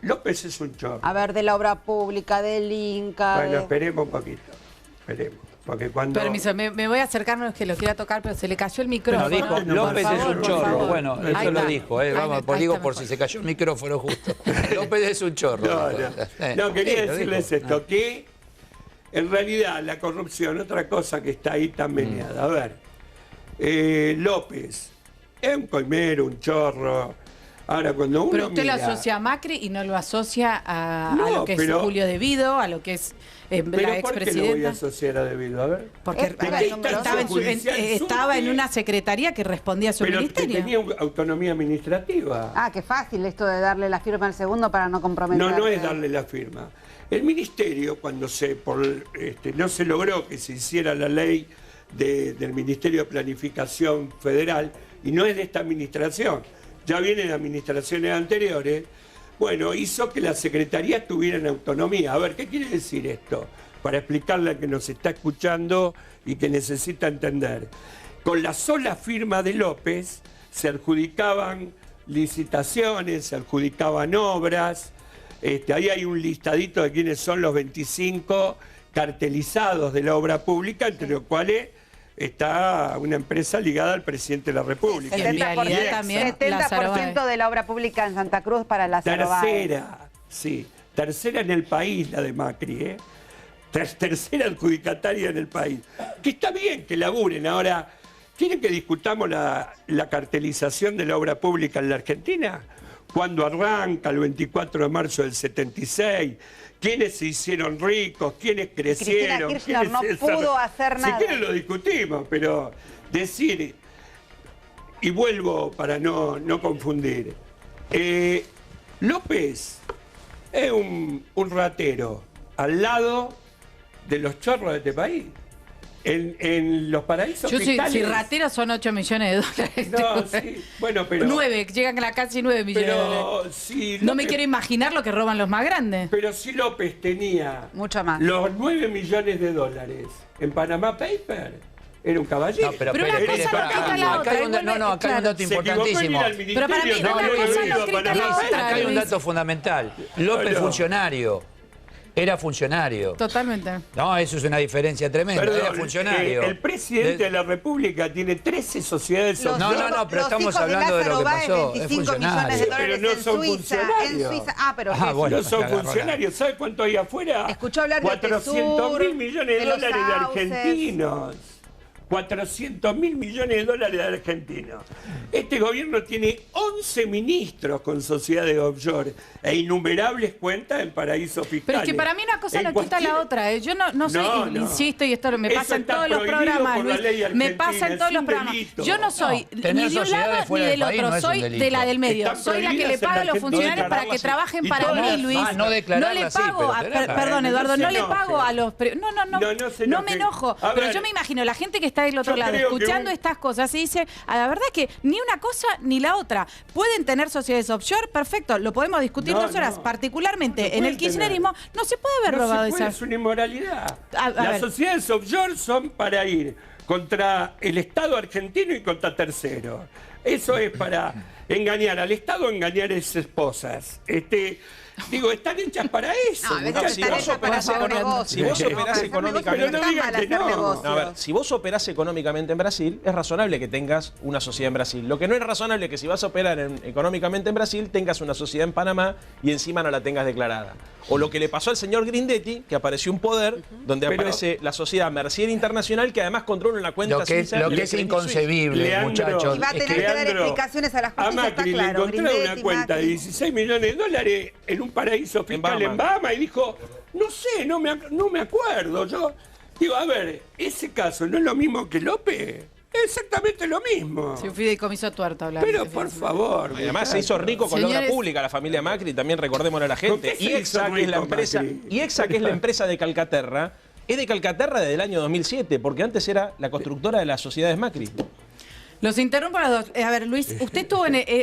López es un chorro. A ver, de la obra pública, del Inca... Bueno, esperemos un poquito, esperemos. Porque cuando... Permiso, me voy a acercar, no es que lo quiera tocar, pero se le cayó el micrófono. Bueno, dijo, López es un chorro. Bueno, eso lo dijo, vamos, pues digo por si se cayó el micrófono justo. López es un chorro. No, quería decirles esto, que en realidad la corrupción, otra cosa que está ahí tan meneada. A ver, López es un coimero, un chorro, Ahora, cuando uno Pero usted mira, lo asocia a Macri y no lo asocia a No, lo que pero- es Julio De Vido, a lo que es ¿pero la por qué lo voy a expresidenta. asociar a Debido? A ver. Porque ¿De qué instancia judicial estaba en surge? una secretaría que respondía a su Pero que ministerio. tenía autonomía administrativa. Ah, qué fácil esto de darle la firma al segundo para no comprometer. No, no es darle la firma. El ministerio, cuando no se logró que se hiciera la ley del Ministerio de Planificación Federal, y no es de esta administración, ya vienen administraciones anteriores, bueno, hizo que las secretarías tuvieran autonomía. A ver, ¿qué quiere decir esto? Para explicarle al que nos está escuchando y que necesita entender. Con la sola firma de López se adjudicaban licitaciones, se adjudicaban obras. Ahí hay un listadito de quiénes son los 25 cartelizados de la obra pública, entre los cuales está una empresa ligada al presidente de la República. 70%, también 70% de la obra pública en Santa Cruz para la Tercera en el país la de Macri, ¿eh? Tercera adjudicataria en el país. Que está bien que laburen. Ahora, ¿quieren que discutamos la cartelización de la obra pública en la Argentina? ¿Cuándo arranca? El 24 de marzo del 76. ¿Quiénes se hicieron ricos? ¿Quiénes crecieron? Cristina Kirchner no pudo hacer nada. Si quieren lo discutimos, pero decir, y vuelvo para no confundir, López es un ratero al lado de los chorros de este país. En los paraísos fiscales. Si rateros son 8 millones de dólares. No, sí, bueno, pero... 9, llegan a casi 9 millones de dólares. Si no me quiero imaginar lo que roban los más grandes. Pero si López tenía mucho más. Los 9 millones de dólares en Panama Paper, era un caballero. No, pero una cosa no quita la otra. Acá hay un dato importantísimo. Pero para mí una cosa no quita la otra. Acá hay un dato fundamental. López funcionario. Era funcionario. Totalmente. No, eso es una diferencia tremenda. Perdón, era funcionario. El presidente de la República tiene 13 sociedades. No, pero estamos hablando de lo que pasó. Es funcionario. Pero no son funcionarios. Bueno, no son funcionarios. ¿Sabe cuánto hay afuera? Escuchó hablar de 400.000 millones de los dólares de sauces. argentinos. 400.000 millones de dólares de argentinos. Este gobierno tiene 11 ministros con sociedades offshore e innumerables cuentas en paraísos fiscales. Pero es que para mí una cosa no quita la otra. Yo no soy, insisto, y esto me pasa en todos los programas, Luis, me pasa en todos los programas. Yo no soy ni de un lado ni del otro, soy de la del medio. Soy la que le paga a los funcionarios para que trabajen para mí, Luis. No le pago, perdón, Eduardo, no le pago a los... No me enojo, pero yo me imagino la gente que está del otro lado escuchando estas cosas y dice, la verdad es que ni una cosa ni la otra. ¿Pueden tener sociedades offshore? Perfecto, lo podemos discutir 2 horas. Particularmente en el kirchnerismo no se puede haber robado esa. Es una inmoralidad. Las ver. sociedades offshore son para ir contra el Estado argentino y contra terceros. Eso es para engañar al Estado, engañar a sus esposas. Están hechas para eso. Si vos operás económicamente, si vos operás económicamente en Brasil, es razonable que tengas una sociedad en Brasil. Lo que no es razonable es que si vas a operar económicamente en Brasil, tengas una sociedad en Panamá y encima no la tengas declarada. O lo que le pasó al señor Grindetti, que apareció un poder donde aparece la sociedad Mercier Internacional, que además controla una cuenta lo que es inconcebible, Leandro, muchachos. Y va a tener que dar explicaciones a las justicia, está Macri claro. le encontraron una cuenta de 16 millones de dólares en un paraíso fiscal en Bahamas y dijo, no sé, no me acuerdo. Yo digo, a ver, ese caso no es lo mismo que López. Es exactamente lo mismo. Si un fideicomiso tuerto hablar. Pero por favor. Además se hizo rico con la obra pública la familia Macri, también recordémosle a la gente. Y EXA, que es la empresa de Calcaterra, es de Calcaterra desde el año 2007, porque antes era la constructora de las sociedades Macri. Los interrumpo a los dos. A ver, Luis, usted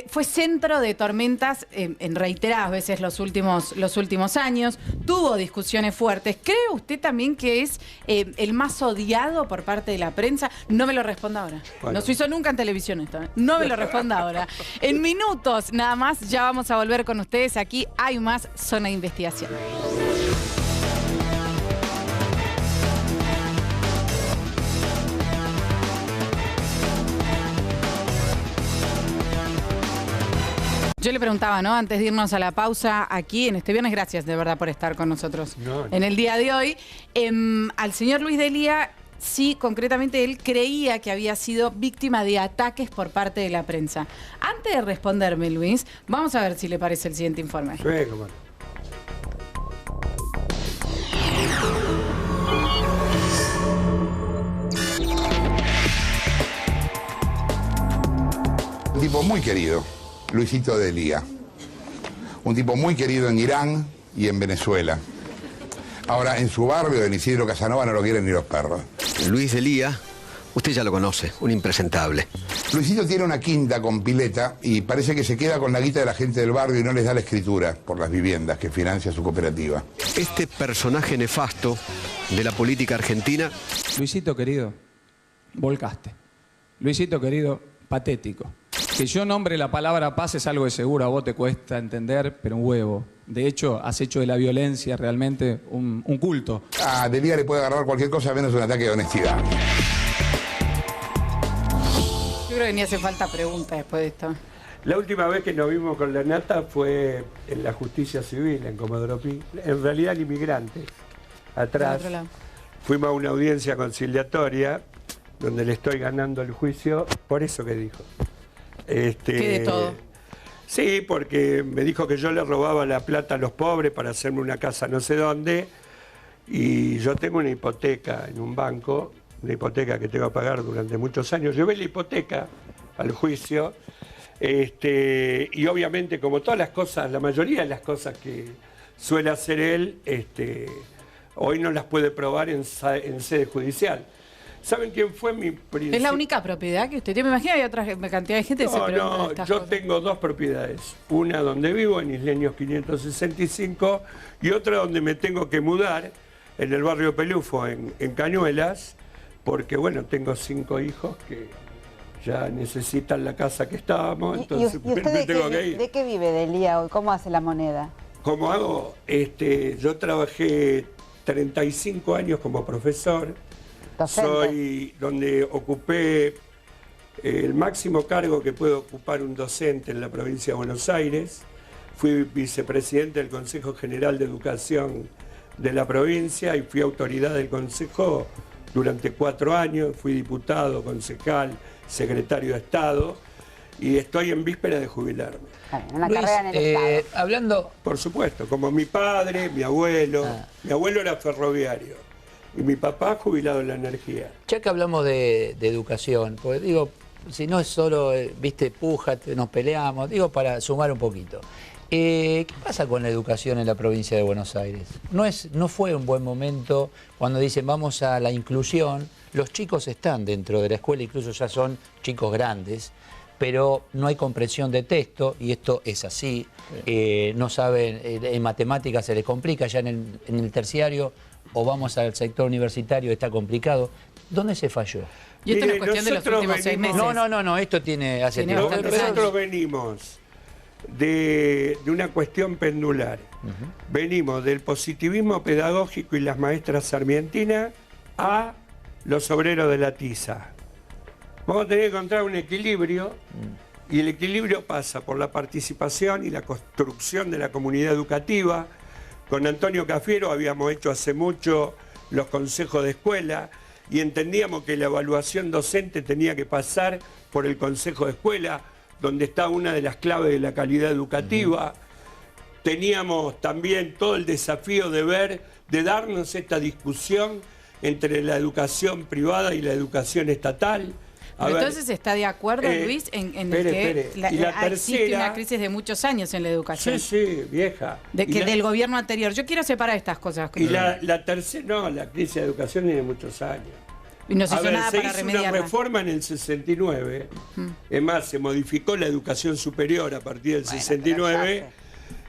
fue centro de tormentas en reiteradas veces los últimos años, tuvo discusiones fuertes. ¿Cree usted también que es el más odiado por parte de la prensa? No me lo responda ahora. Bueno. No se hizo nunca en televisión esto. No me lo responda ahora. En minutos nada más ya vamos a volver con ustedes. Aquí hay más Zona de Investigación. Yo le preguntaba, ¿no? Antes de irnos a la pausa aquí en este viernes, gracias de verdad por estar con nosotros en el día de hoy, al señor Luis Delia, si concretamente él creía que había sido víctima de ataques por parte de la prensa. Antes de responderme, Luis, vamos a ver si le parece el siguiente informe. Sí, cómo no. Un tipo muy querido, Luisito Delía. Un tipo muy querido en Irán y en Venezuela. Ahora, en su barrio, en Isidro Casanova, no lo quieren ni los perros. Luis Delía, usted ya lo conoce, un impresentable. Luisito tiene una quinta con pileta y parece que se queda con la guita de la gente del barrio y no les da la escritura por las viviendas que financia su cooperativa. Este personaje nefasto de la política argentina... Luisito querido, volcaste. Luisito querido, patético. Que yo nombre la palabra paz es algo de seguro, a vos te cuesta entender, pero un huevo. De hecho, has hecho de la violencia realmente un culto. A Delía le puede agarrar cualquier cosa menos un ataque de honestidad. Yo creo que ni hace falta pregunta después de esto. La última vez que nos vimos con la Nata fue en la justicia civil, en Comodoro Pi. En realidad, el inmigrante. Atrás. Fuimos a una audiencia conciliatoria donde le estoy ganando el juicio por eso que dijo. ¿Qué de todo? Sí, porque me dijo que yo le robaba la plata a los pobres para hacerme una casa no sé dónde, y yo tengo una hipoteca en un banco, una hipoteca que tengo que pagar durante muchos años. Llevé la hipoteca al juicio, y obviamente, como todas las cosas, la mayoría de las cosas que suele hacer él, hoy no las puede probar en sede judicial. ¿Saben quién fue mi principal? ¿Es la única propiedad que usted tiene? Me imagino que hay otra cantidad de gente que se pregunta estas yo cosas. tengo dos propiedades. Una donde vivo, en Isleños 565, y otra donde me tengo que mudar, en el barrio Pelufo, en Cañuelas, porque, bueno, tengo 5 hijos que ya necesitan la casa que estábamos, entonces ¿Y usted me tengo que ir. de qué vive Delía hoy? ¿Cómo hace la moneda? ¿Cómo hago? Yo trabajé 35 años como profesor. Soy donde ocupé el máximo cargo que puede ocupar un docente en la provincia de Buenos Aires. Fui vicepresidente del Consejo General de Educación de la provincia y fui autoridad del Consejo durante 4 años. Fui diputado, concejal, secretario de Estado y estoy en víspera de jubilarme. Una carrera en el Estado. Hablando... Por supuesto, como mi padre, mi abuelo. Mi abuelo era ferroviario. Y mi papá jubilado en la energía. Ya que hablamos de educación, pues digo, si no es solo, viste, puja, nos peleamos, digo para sumar un poquito. ¿Qué pasa con la educación en la provincia de Buenos Aires? No fue un buen momento cuando dicen vamos a la inclusión, los chicos están dentro de la escuela, incluso ya son chicos grandes, pero no hay comprensión de texto, y esto es así, no saben, en matemáticas se les complica, ya en el terciario, o vamos al sector universitario, está complicado. ¿Dónde se falló? Y esto no es cuestión de los últimos 6 meses. No, esto tiene hace tiempo. Nosotros venimos de una cuestión pendular. Venimos del positivismo pedagógico y las maestras sarmientinas a los obreros de la tiza. Vamos a tener que encontrar un equilibrio, y el equilibrio pasa por la participación y la construcción de la comunidad educativa. Con Antonio Cafiero habíamos hecho hace mucho los consejos de escuela y entendíamos que la evaluación docente tenía que pasar por el consejo de escuela, donde está una de las claves de la calidad educativa. Teníamos también todo el desafío de darnos esta discusión entre la educación privada y la educación estatal. Pero entonces está de acuerdo, Luis, en que existe una crisis de muchos años en la educación. Sí, vieja. Del gobierno anterior. Yo quiero separar estas cosas. Y la tercera, no, la crisis de educación tiene muchos años. Y no se hizo nada para remediarla. Se hizo una reforma en el 69. Es más, se modificó la educación superior a partir del 69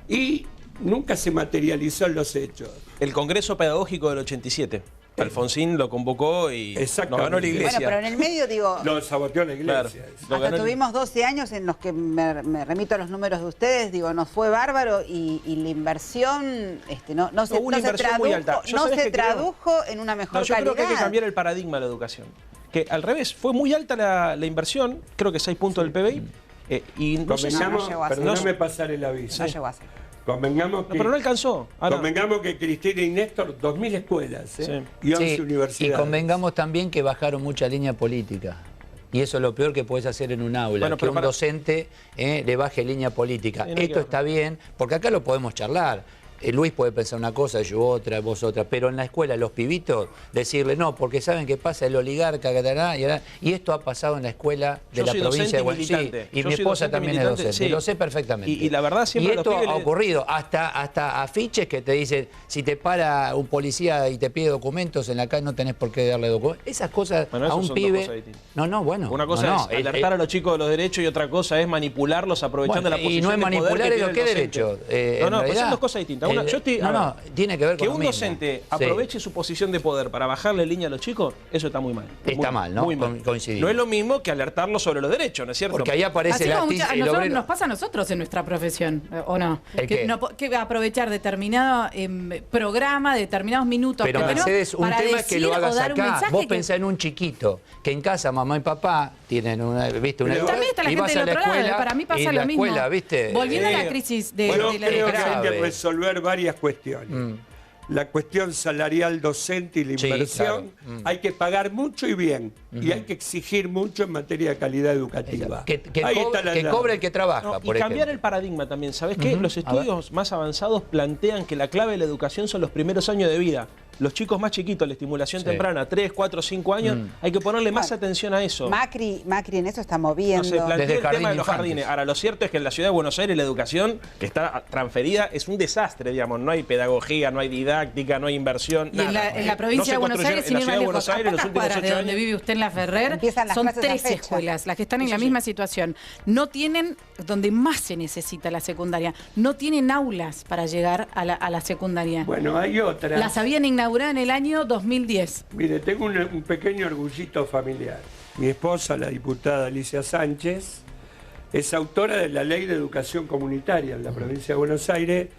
y nunca se materializó en los hechos. El Congreso Pedagógico del 87. Alfonsín lo convocó y nos ganó la iglesia. Bueno, pero en el medio, digo... Lo saboteó la iglesia. Claro, hasta tuvimos 12 años en los que me remito a los números de ustedes, digo, nos fue bárbaro y la inversión no se tradujo en una mejor calidad. Yo creo que hay que cambiar el paradigma de la educación. Que al revés, fue muy alta la inversión, creo que 6 puntos del PBI. Y Perdóname pasar el aviso. No llegó a ser. Convengamos que, pero no alcanzó. Convengamos que Cristina y Néstor, 2.000 escuelas y 11 universidades. Y convengamos también que bajaron mucha línea política. Y eso es lo peor que puedes hacer en un aula, que un docente le baje línea política. Esto está bien, porque acá lo podemos charlar. Luis puede pensar una cosa, yo otra, vos otra, pero en la escuela los pibitos decirle no, porque saben qué pasa, el oligarca, y esto ha pasado en la escuela de la provincia de Buenos Aires. Y mi esposa también es docente, lo sé perfectamente. Y la verdad siempre y esto ha ocurrido, hasta afiches que te dicen, si te para un policía y te pide documentos en la calle, no tenés por qué darle documentos. Esas cosas a un pibe... Una cosa es alertar a los chicos de los derechos y otra cosa es manipularlos aprovechando la posición y no es manipular, ¿qué derecho? Pues son dos cosas distintas. Tiene que ver con que un docente aproveche su posición de poder para bajarle línea a los chicos, eso está muy mal. Está mal, ¿no? Coincidimos. No es lo mismo que alertarlos sobre los derechos, ¿no es cierto? Porque ahí aparece nos pasa a nosotros en nuestra profesión, ¿o no? Que aprovechar determinado programa, determinados minutos. Pero Mercedes, un tema es que lo hagas acá. Vos pensás en un chiquito, que en casa mamá y papá tienen una también está la gente del otro lado, para mí pasa lo mismo. Volviendo a la crisis de la educación. Hay que resolver varias cuestiones. La cuestión salarial docente y la inversión, hay que pagar mucho y bien, y hay que exigir mucho en materia de calidad educativa. Que cobre el que trabaja, por ejemplo. Cambiar el paradigma también, ¿sabes qué? Los estudios más avanzados plantean que la clave de la educación son los primeros años de vida. Los chicos más chiquitos, la estimulación temprana, 3, 4, 5 años, hay que ponerle más atención a eso. Macri en eso está moviendo. Plantea el tema de los jardines. Ahora, lo cierto es que en la ciudad de Buenos Aires la educación que está transferida es un desastre, digamos. No hay pedagogía, no hay didáctica, no hay inversión. Y en la provincia de Buenos Aires, sin ir más lejos, a pocas cuadras de donde vive usted en La Ferrer, son 13 escuelas, las que están en la misma situación. No tienen, donde más se necesita la secundaria, no tienen aulas para llegar a la secundaria. Bueno, hay otras. Las habían inaugurado en el año 2010. Mire, tengo un pequeño orgullito familiar. Mi esposa, la diputada Alicia Sánchez, es autora de la Ley de Educación Comunitaria en la provincia de Buenos Aires,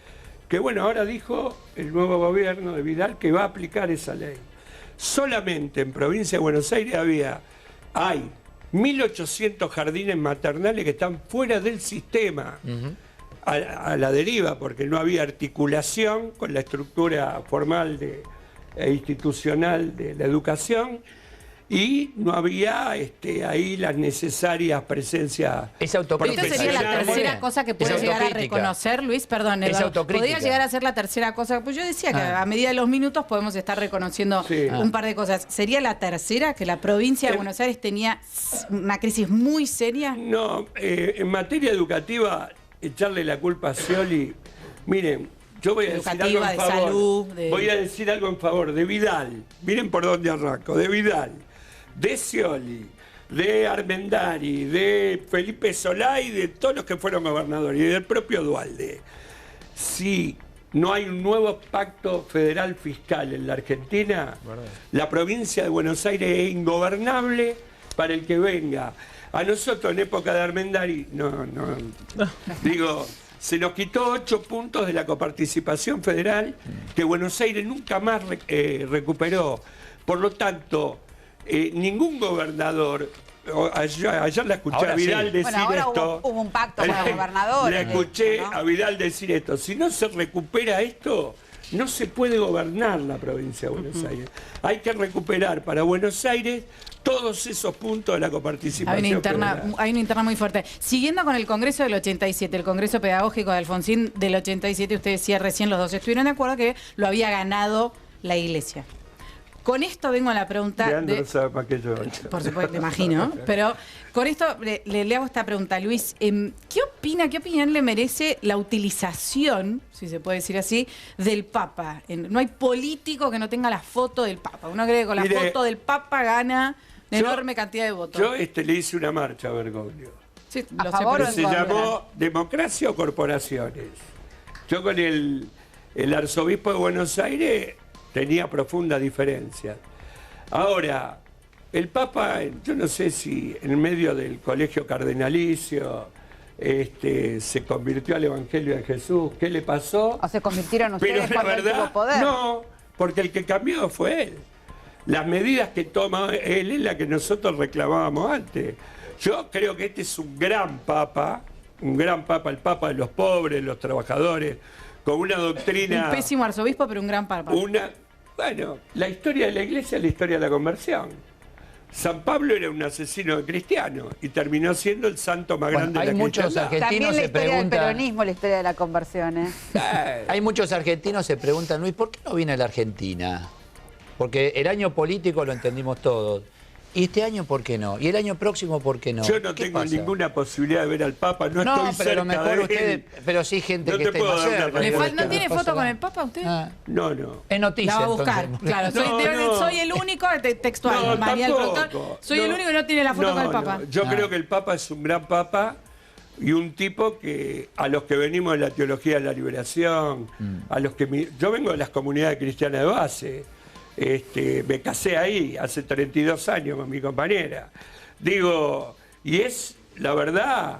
que bueno, ahora dijo el nuevo gobierno de Vidal que va a aplicar esa ley. Solamente en provincia de Buenos Aires hay 1.800 jardines maternales que están fuera del sistema. A la deriva, porque no había articulación con la estructura formal e institucional de la educación y no había ahí las necesarias presencias. Es autocrítica. Esta sería la tercera cosa que puede llegar a reconocer, Luis, perdón, Eduardo. Podría llegar a ser la tercera cosa, pues yo decía que a medida de los minutos podemos estar reconociendo un par de cosas. ¿Sería la tercera, que la provincia de Buenos Aires tenía una crisis muy seria? No, en materia educativa, echarle la culpa a Scioli, miren, yo voy a decir algo en favor. Voy a decir algo en favor de Vidal. Miren por dónde arranco. De Vidal, de Scioli, de Armendari, de Felipe Solá y de todos los que fueron gobernadores y del propio Duhalde. Si no hay un nuevo pacto federal fiscal en la Argentina, la provincia de Buenos Aires es ingobernable para el que venga. A nosotros en época de Armendari, digo, se nos quitó 8 puntos de la coparticipación federal que Buenos Aires nunca más recuperó. Por lo tanto, ningún gobernador, ayer la escuché a Vidal decir esto. Hubo un pacto con los gobernadores. Le escuché a Vidal decir esto. Si no se recupera esto, no se puede gobernar la provincia de Buenos Aires. Hay que recuperar para Buenos Aires todos esos puntos de la coparticipación. Hay una interna muy fuerte. Siguiendo con el Congreso del 87, el Congreso Pedagógico de Alfonsín del 87, usted decía recién, los dos estuvieron de acuerdo que lo había ganado la Iglesia. Con esto vengo a la pregunta. Leandro sabe más que yo. Por supuesto, me imagino. Pero con esto le hago esta pregunta, Luis. ¿Qué opinión le merece la utilización, si se puede decir así, del Papa? No hay político que no tenga la foto del Papa. Uno cree que con la foto del Papa gana una enorme cantidad de votos. Yo le hice una marcha a Bergoglio. Sí, ¿A favor o en contra? Se llamó Democracia o Corporaciones. Yo con el arzobispo de Buenos Aires tenía profunda diferencia. Ahora, el Papa, yo no sé si en medio del colegio cardenalicio se convirtió al Evangelio de Jesús. ¿Qué le pasó? ¿O se convirtieron ustedes por el tuvo poder? No, porque el que cambió fue él. Las medidas que toma él es la que nosotros reclamábamos antes. Yo creo que este es un gran Papa, un gran papa, el papa de los pobres, los trabajadores, con una doctrina... Un pésimo arzobispo, pero un gran papa. Bueno, la historia de la iglesia es la historia de la conversión. San Pablo era un asesino de cristianos y terminó siendo el santo más grande de la cristiandad. También la historia del peronismo, la historia de la conversión. Hay muchos argentinos que se preguntan, Luis, ¿por qué no viene a la Argentina? Porque el año político lo entendimos todos. ¿Y este año por qué no? ¿Y el año próximo por qué no? Yo no tengo ninguna posibilidad de ver al Papa, no estoy cerca pero mejor de él. Ustedes, pero sí gente que esté más cerca. ¿No tiene foto con el Papa usted? No, no. Es noticia. La va a buscar, entonces. claro. Soy el único, textual, María del Productor, soy el único que no tiene la foto con el Papa. Yo creo que el Papa es un gran Papa y un tipo que a los que venimos de la teología de la liberación, a los que yo vengo de las comunidades cristianas de base. Me casé ahí hace 32 años con mi compañera. Digo, y es, la verdad,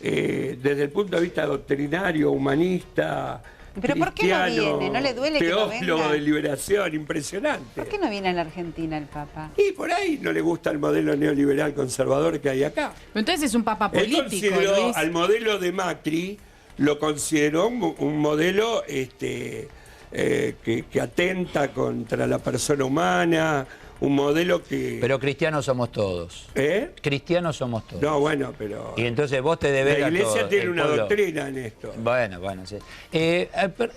desde el punto de vista doctrinario, humanista, ¿pero por qué no viene? ¿No le duele que no teólogo venga? de liberación, impresionante. ¿Por qué no viene a la Argentina el Papa? Y por ahí no le gusta el modelo neoliberal conservador que hay acá. Pero entonces es un papa Él político, consideró Luis. al modelo de Macri, lo consideró un modelo que atenta contra la persona humana, un modelo que... Pero cristianos somos todos. Cristianos somos todos. No, bueno, pero... Y entonces vos te debes la a iglesia todos, tiene el una pueblo. doctrina en esto. Bueno, sí.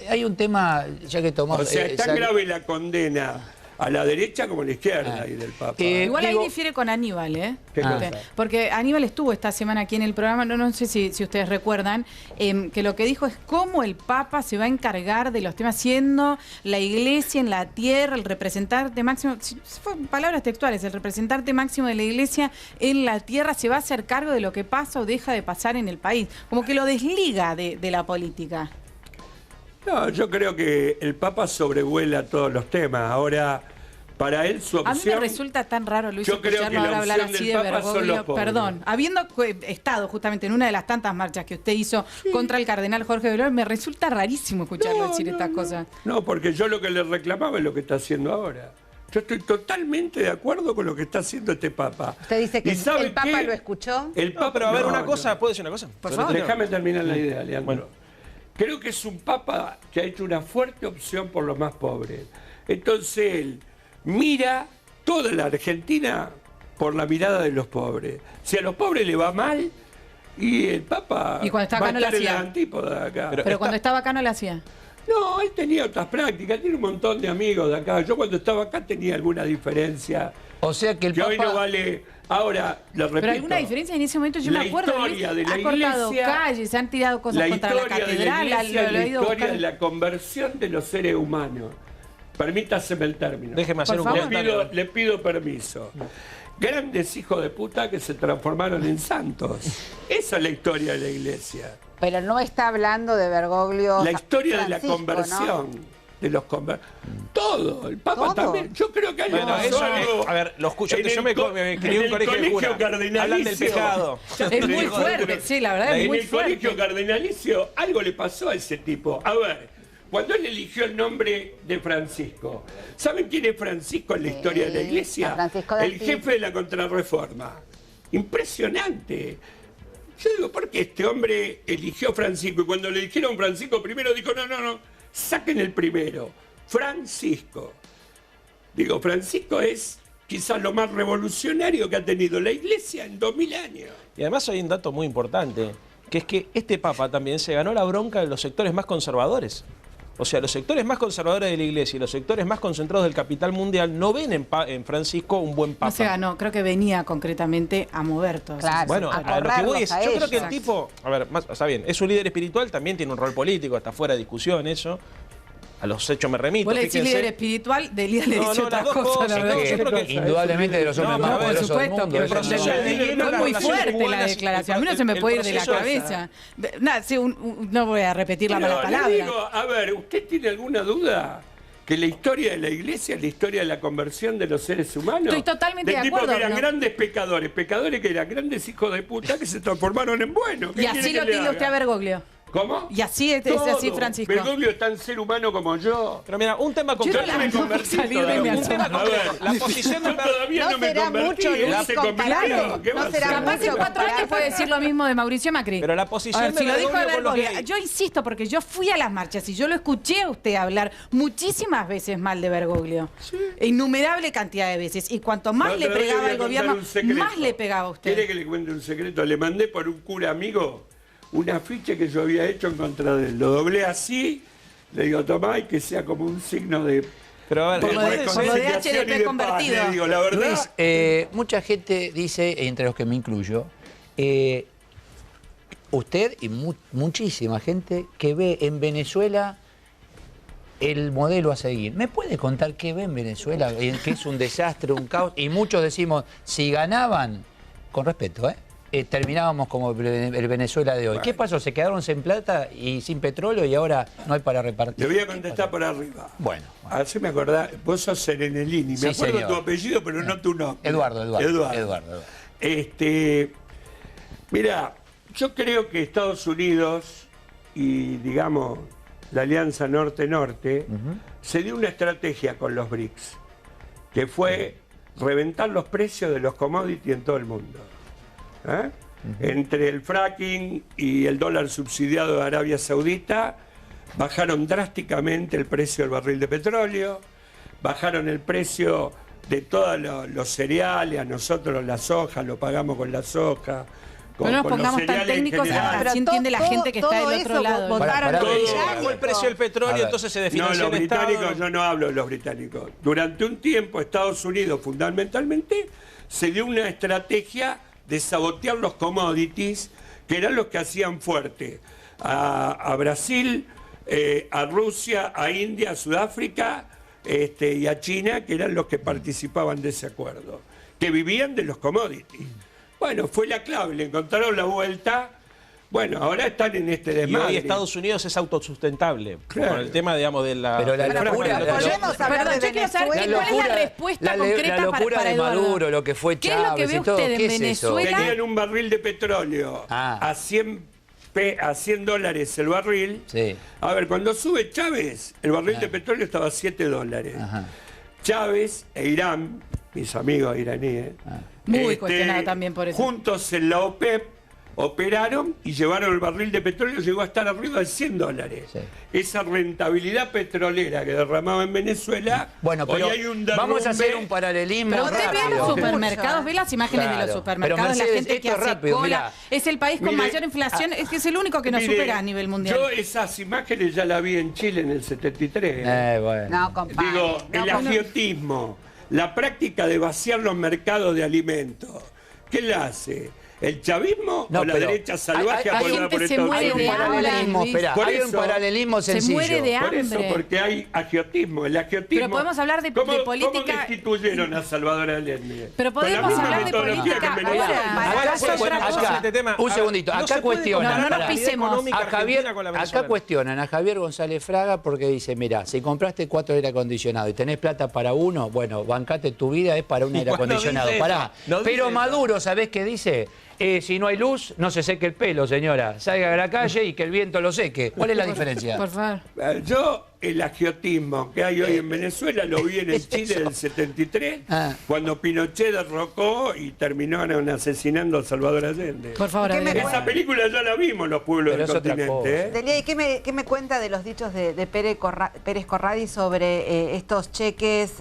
Hay un tema, ya que tomamos... O sea, es tan grave la condena a la derecha como a la izquierda ahí del Papa. Igual ahí difiere con Aníbal, ¿eh? ¿Qué cosa? Porque Aníbal estuvo esta semana aquí en el programa, no sé si ustedes recuerdan, que lo que dijo es cómo el Papa se va a encargar de los temas, siendo la iglesia en la tierra, el representante máximo, fue palabras textuales, el representante máximo de la iglesia en la tierra se va a hacer cargo de lo que pasa o deja de pasar en el país. Como que lo desliga de la política. No, yo creo que el Papa sobrevuela todos los temas. Ahora, para él su opción... A mí me resulta tan raro, Luis, yo creo que escucharlo la ahora hablar opción así del de Papa son los Bergoglio. pobres. Perdón, habiendo estado justamente en una de las tantas marchas que usted hizo contra el cardenal Jorge Bergoglio, me resulta rarísimo escucharlo decir estas cosas. No, porque yo lo que le reclamaba es lo que está haciendo ahora. Yo estoy totalmente de acuerdo con lo que está haciendo este Papa. ¿Usted dice que ¿Y sabe el Papa qué? lo escuchó? El Papa, Pero a ver, no, una no. cosa, ¿puedo decir una cosa? Por favor. Déjame terminar la idea, Leandro. Bueno. Creo que es un Papa que ha hecho una fuerte opción por los más pobres. Entonces él mira toda la Argentina por la mirada de los pobres. Si a los pobres le va mal, y el Papa Y cuando está acá va a no la estar en la hacía. antípoda de acá. Pero cuando estaba acá no lo hacía. No, él tenía otras prácticas, tiene un montón de amigos de acá. Yo cuando estaba acá tenía alguna diferencia. O sea que el Papa... hoy no vale... Ahora, lo repito. Pero alguna diferencia en ese momento, yo me acuerdo, historia Luis, de la ha cortado iglesia, calles, se han tirado cosas contra la catedral, la lo ha ido a historia buscar. de la conversión de los seres humanos. Permítaseme el término. Déjeme hacer un comentario. Le pido permiso. Grandes hijos de puta que se transformaron en santos. Esa es la historia de la iglesia. Pero no está hablando de Bergoglio. La historia de la Francisco, conversión. ¿no? De los todo, el Papa ¿Todo? también. Yo creo que hay Bueno, eso, a ver, lo escucho. Yo me crié en un colegio de cura. Hablan del pecado. Es muy fuerte, sí, la verdad es muy fuerte. En el colegio cardenalicio algo le pasó a ese tipo. A ver, cuando él eligió el nombre de Francisco, ¿saben quién es Francisco en la historia de la iglesia? Francisco de El Asís. jefe de la Contrarreforma. Impresionante. Yo digo, ¿por qué este hombre eligió Francisco? Y cuando le dijeron Francisco primero dijo, no, saquen el primero. Francisco. Digo, Francisco es quizás lo más revolucionario que ha tenido la iglesia en 2000 años. Y además hay un dato muy importante, que es que este Papa también se ganó la bronca de los sectores más conservadores. O sea, los sectores más conservadores de la iglesia y los sectores más concentrados del capital mundial no ven en Francisco un buen Papa. No se ganó, creo que venía concretamente a mover todos esos Bueno, sectores. a lo que voy es, yo creo que el Exacto. tipo, a ver, está bien, es un líder espiritual, también tiene un rol político, está fuera de discusión eso. A los hechos me remito. Vos le decís fíjense. líder espiritual, de líder le No, decís no, otras las dos cosas, la cosas, verdad. yo creo que indudablemente de los hombres más por poderosos del supuesto, mundo. pero eso proceso no- de es muy relaciones fuerte la humanas, declaración. A mí no se me el puede ir de la proceso cabeza. Nada, sí, no voy a repetir la mala Pero palabra. le digo, a ver, ¿usted tiene alguna duda que la historia de la iglesia es la historia de la conversión de los seres humanos? Estoy totalmente de tipo acuerdo, que eran ¿no? grandes pecadores que eran grandes hijos de puta que se transformaron en buenos. ¿Qué Y quiere así que lo le tilde haga? usted a Bergoglio. ¿Cómo? Y así es así, Francisco. Bergoglio es tan ser humano como yo. Pero mira, un tema concreto. Yo no la puedo salir de mi un tema concreto. La posición de todavía no me será convertí. mucho, Luis, Él se convirtió. compararlo. ¿Qué va a No será hacer? Capaz en 4 años puede decir lo mismo de Mauricio Macri. Pero la posición A ver, de si lo dijo de Bergoglio con los Bergoglio. gays. Yo insisto, porque yo fui a las marchas y yo lo escuché a usted hablar muchísimas veces mal de Bergoglio. Innumerable cantidad de veces. Y cuanto más La le otra vez pegaba voy a el contar gobierno, un secreto. más le pegaba a usted. ¿Quiere que le cuente un secreto? Le mandé por un cura amigo un afiche que yo había hecho en contra de él. Lo doblé así, le digo, tomá, y que sea como un signo de... Pero a ver, Por lo de reconciliación y HDP de paz. convertido. Le digo, la verdad... Luis, mucha gente dice, entre los que me incluyo, usted y muchísima gente que ve en Venezuela el modelo a seguir. ¿Me puede contar qué ve en Venezuela? Que es un desastre, un caos. Y muchos decimos, si ganaban, con respeto, terminábamos como el Venezuela de hoy. Bueno. ¿Qué pasó? ¿Se quedaron sin plata y sin petróleo y ahora no hay para repartir? Le voy a contestar por arriba. Bueno. Así me acordás, vos sos Serenelini, me Sí, acuerdo señor. tu apellido, pero no tu nombre. Eduardo. Mira, yo creo que Estados Unidos y, digamos, la Alianza Norte-Norte se dio una estrategia con los BRICS, que fue reventar los precios de los commodities en todo el mundo. Entre el fracking y el dólar subsidiado de Arabia Saudita, bajaron drásticamente el precio del barril de petróleo, bajaron el precio de todos los cereales, a nosotros la soja, lo pagamos con la soja. No nos pongamos tan técnicos, así entiende la gente que está del otro lado. Votaron bajó el precio del petróleo, entonces se definió los británicos, yo no hablo de los británicos. Durante un tiempo Estados Unidos fundamentalmente se dio una estrategia de sabotear los commodities, que eran los que hacían fuerte a Brasil, a Rusia, a India, a Sudáfrica y a China, que eran los que participaban de ese acuerdo, que vivían de los commodities. Bueno, fue la clave, le encontraron la vuelta. Bueno, ahora están en este desmadre. Y hoy Estados Unidos es autosustentable. Claro. Con el tema, digamos, de la... Pero la locura... Volvemos a hablar de Venezuela. ¿Cuál es la respuesta concreta la locura para de Eduardo? Maduro, lo que fue ¿Qué es lo que Chávez ve y todo, usted en ¿qué es eso? Venezuela? Tenían un barril de petróleo a 100 dólares el barril. Sí. A ver, cuando sube Chávez, el barril de petróleo estaba a 7 dólares. Chávez e Irán, mis amigos iraníes, Muy cuestionado también por eso. juntos en la OPEP, operaron y llevaron el barril de petróleo, llegó a estar arriba de 100 dólares. Sí. Esa rentabilidad petrolera que derramaba en Venezuela, Bueno, hoy pero hay un derrumbe. vamos a hacer un paralelismo Pero usted ve rápido. los supermercados, ve las imágenes de los Claro. supermercados, Pero, la Mercedes, gente que esto hace rápido, cola. mirá. Es el país con Mire, mayor inflación, es que es el único que nos Mire, supera a nivel mundial. Yo esas imágenes ya las vi en Chile en el 73. Bueno. No, compadre. Digo, No, el agiotismo, la práctica de vaciar los mercados de alimentos, ¿qué la hace? ¿El chavismo No, o la pero derecha salvaje hay apoyada por gente se Estados muere Unidos? de hambre, paralelismo, Luis. espera, Por hay un eso, paralelismo se sencillo. muere de Por eso, hambre. porque hay agiotismo. El agiotismo. Pero podemos hablar de ¿Cómo política- destituyeron a Salvador Allende? Pero Con la podemos misma hablar de metodología política que en Venezuela. ahora. Acá es otra cosa. Este tema. Un segundito, No acá se puede cuestionan. comparar No nos la actividad pisemos. económica A Javier, argentina con la acá venezolana. cuestionan a Javier González Fraga porque dice, mira, si compraste 4 aire acondicionado y tenés plata para uno, bueno, bancate tu vida, es para un ¿Y aire cuándo acondicionado. dice Pará. eso? No dice Pero eso. Maduro, ¿sabés qué dice? Si no hay luz, no se seque el pelo, señora. Salga a la calle y que el viento lo seque. ¿Cuál es la diferencia? Por favor. Yo, el agiotismo que hay hoy en Venezuela lo vi en el Chile del 73, cuando Pinochet derrocó y terminaron asesinando a Salvador Allende. Por favor, ¿Qué me Adriana. Esa película ya la vimos los pueblos Pero del es otra continente. ¿eh? Delia, ¿y qué me cuenta de los dichos de Pérez Corradi sobre estos cheques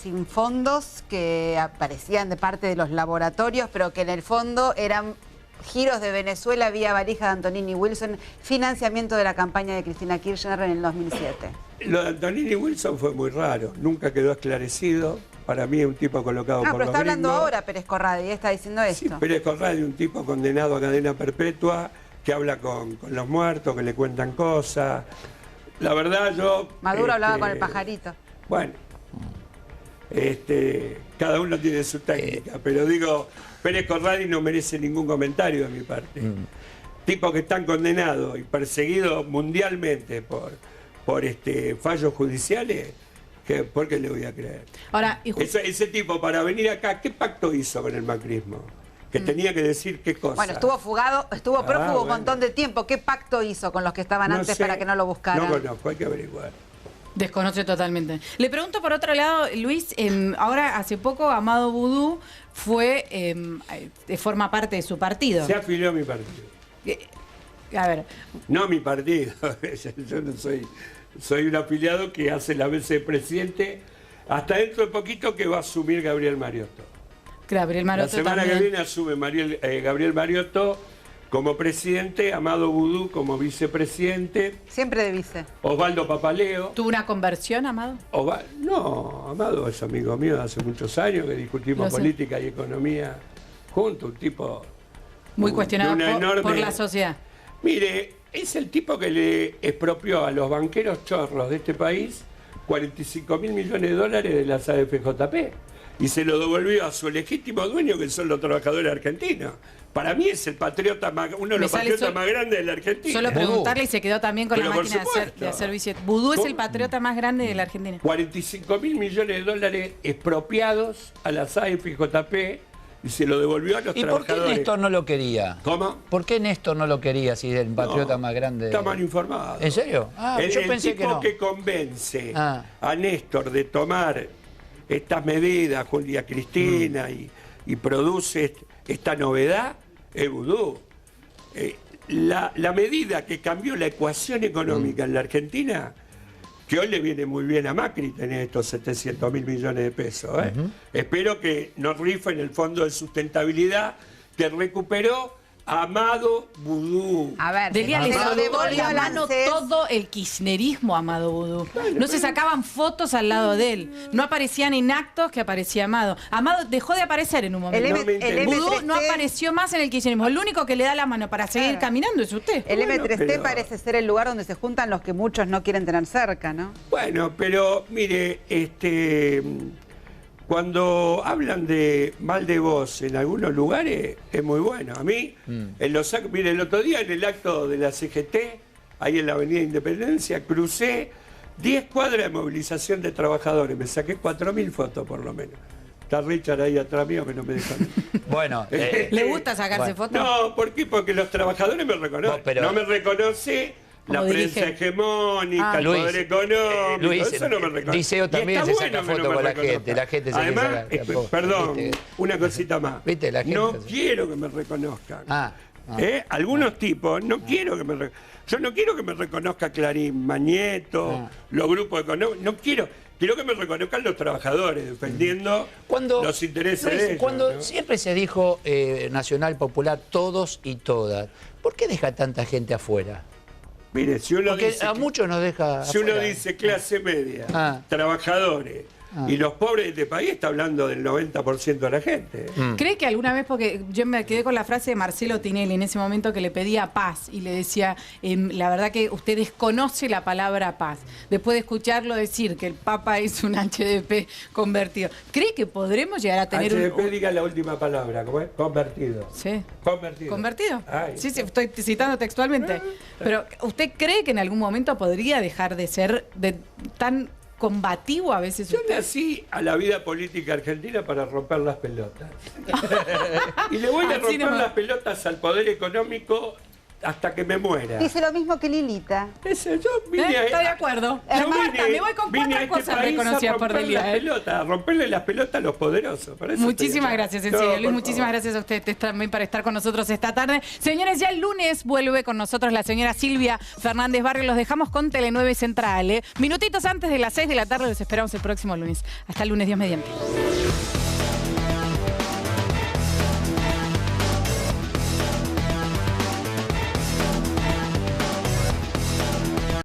sin fondos que aparecían de parte de los laboratorios, pero que en el fondo eran giros de Venezuela vía valija de Antonini Wilson, financiamiento de la campaña de Cristina Kirchner en el 2007? Lo de Antonini Wilson fue muy raro, nunca quedó esclarecido. Para mí es un tipo colocado No, por pero los está hablando gringos. ahora Pérez Corradi, está diciendo esto. Sí, Pérez Corradi, un tipo condenado a cadena perpetua, que habla con los muertos, que le cuentan cosas. La verdad yo... Maduro hablaba con el pajarito. Bueno, cada uno tiene su técnica, pero digo, Pérez Corradi no merece ningún comentario de mi parte. Tipos que están condenados y perseguidos mundialmente por fallos judiciales, ¿por qué le voy a creer? Ahora, y Ese tipo para venir acá, ¿qué pacto hizo con el macrismo? que tenía que decir qué cosa. Bueno, estuvo fugado, estuvo prófugo un bueno. montón de tiempo. ¿Qué pacto hizo con los que estaban antes sé, para que no lo buscaran? No conozco, hay que averiguar. Desconoce totalmente. Le pregunto por otro lado, Luis, ahora hace poco Amado Vudú forma parte de su partido. Se afilió a mi partido. A ver. No mi partido. Yo no soy un afiliado que hace la vez de presidente. Hasta dentro de poquito que va a asumir Gabriel Mariotto. Gabriel Mariotto La semana también. que viene asume Gabriel Mariotto como presidente, Amado Vudú como vicepresidente, Siempre de vice. Osvaldo Papaleo. ¿Tuvo una conversión, Amado? No, Amado es amigo mío de hace muchos años que discutimos Lo sé. política y economía juntos, un tipo Muy cuestionado de una por la sociedad. Mire, es el tipo que le expropió a los banqueros chorros de este país 45.000 millones de dólares de las AFJP y se lo devolvió a su legítimo dueño, que son los trabajadores argentinos. Para mí es el patriota uno de los patriotas más grandes de la Argentina. Solo preguntarle y se quedó también con Pero la por máquina supuesto. de hacer billetes. Vudú es el patriota más grande de la Argentina. 45.000 millones de dólares expropiados a las AFJP y se lo devolvió a los ¿Y por qué trabajadores. Néstor no lo quería? ¿Cómo? ¿Por qué Néstor no lo quería si es el patriota más grande? Está mal informado. ¿En serio? Yo pensé que no. El tipo que convence Ah. a Néstor de tomar estas medidas, Julia Cristina, y produce esta novedad, es Vudú. La medida que cambió la ecuación económica en la Argentina, que hoy le viene muy bien a Macri tener estos 700.000 millones de pesos. Espero que nos rifen el fondo de sustentabilidad que recuperó Amado Vudú. A ver, Delia, se le lo soltó devolvió la mano Lancés. todo el kirchnerismo a Amado Vudú. No se sacaban fotos al lado de él. No aparecían en actos que aparecía Amado. Amado dejó de aparecer en un momento. el Vudú M3T no apareció más en el kirchnerismo. El único que le da la mano para seguir caminando es usted. El M3T pero- parece ser el lugar donde se juntan los que muchos no quieren tener cerca, ¿no? Bueno, pero mire, cuando hablan de mal de vos en algunos lugares, es muy bueno. A mí, mire, el otro día en el acto de la CGT, ahí en la Avenida Independencia, crucé 10 cuadras de movilización de trabajadores. Me saqué 4.000 fotos por lo menos. Está Richard ahí atrás mío que no me deja. Bueno. ¿Le gusta sacarse fotos? No, ¿por qué? Porque los trabajadores me reconocen. No, pero- No me reconoce la Como prensa dirige. hegemónica, el Luis, poder económico, Luis, eso no me reconoce. Liceo Y también está se saca bueno que foto no me con la reconozca. gente, la gente se quiere Además, sacar, tampoco, perdón, ¿viste? una cosita más. ¿Viste? La gente No se- quiero que me reconozcan. Ah. Algunos tipos no quiero que me yo no quiero que me reconozca Clarín, Mañeto, los grupos económicos, no quiero que me reconozcan los trabajadores defendiendo los intereses Luis, de ellos. cuando ¿no? siempre se dijo Nacional Popular, todos y todas, ¿por qué deja tanta gente afuera? Mire, si uno Porque dice a muchos nos deja Si uno afuera. dice clase media, Ah. trabajadores, y los pobres de este país, está hablando del 90% de la gente. ¿Cree que alguna vez, porque yo me quedé con la frase de Marcelo Tinelli en ese momento que le pedía paz y le decía, la verdad que usted desconoce la palabra paz, después de escucharlo decir que el Papa es un HDP convertido, ¿cree que podremos llegar a tener HDP diga la última palabra, ¿cómo es? Convertido. Sí. Convertido. ¿Convertido? Ay. Sí, sí, estoy citando textualmente. Pero, ¿usted cree que en algún momento podría dejar de ser tan combativo a veces Yo usted? nací a la vida política argentina para romper las pelotas. Y le voy a Así romper nomás. las pelotas al poder económico hasta que me muera. Dice lo mismo que Lilita. Yo vine a- Estoy de acuerdo. Yo Marta, me voy con vine a 4 este cosas país reconocidas a por romper Delia. las pelotas, a romperle las pelotas a los poderosos. Por eso Muchísimas estoy acá. gracias, en No, serio. por Luis, muchísimas favor. gracias a ustedes también por estar con nosotros esta tarde. Señores, ya el lunes vuelve con nosotros la señora Silvia Fernández Barrio. Los dejamos con Tele9 Central. Minutitos antes de las 6 de la tarde los esperamos el próximo lunes. Hasta el lunes, Dios mediante.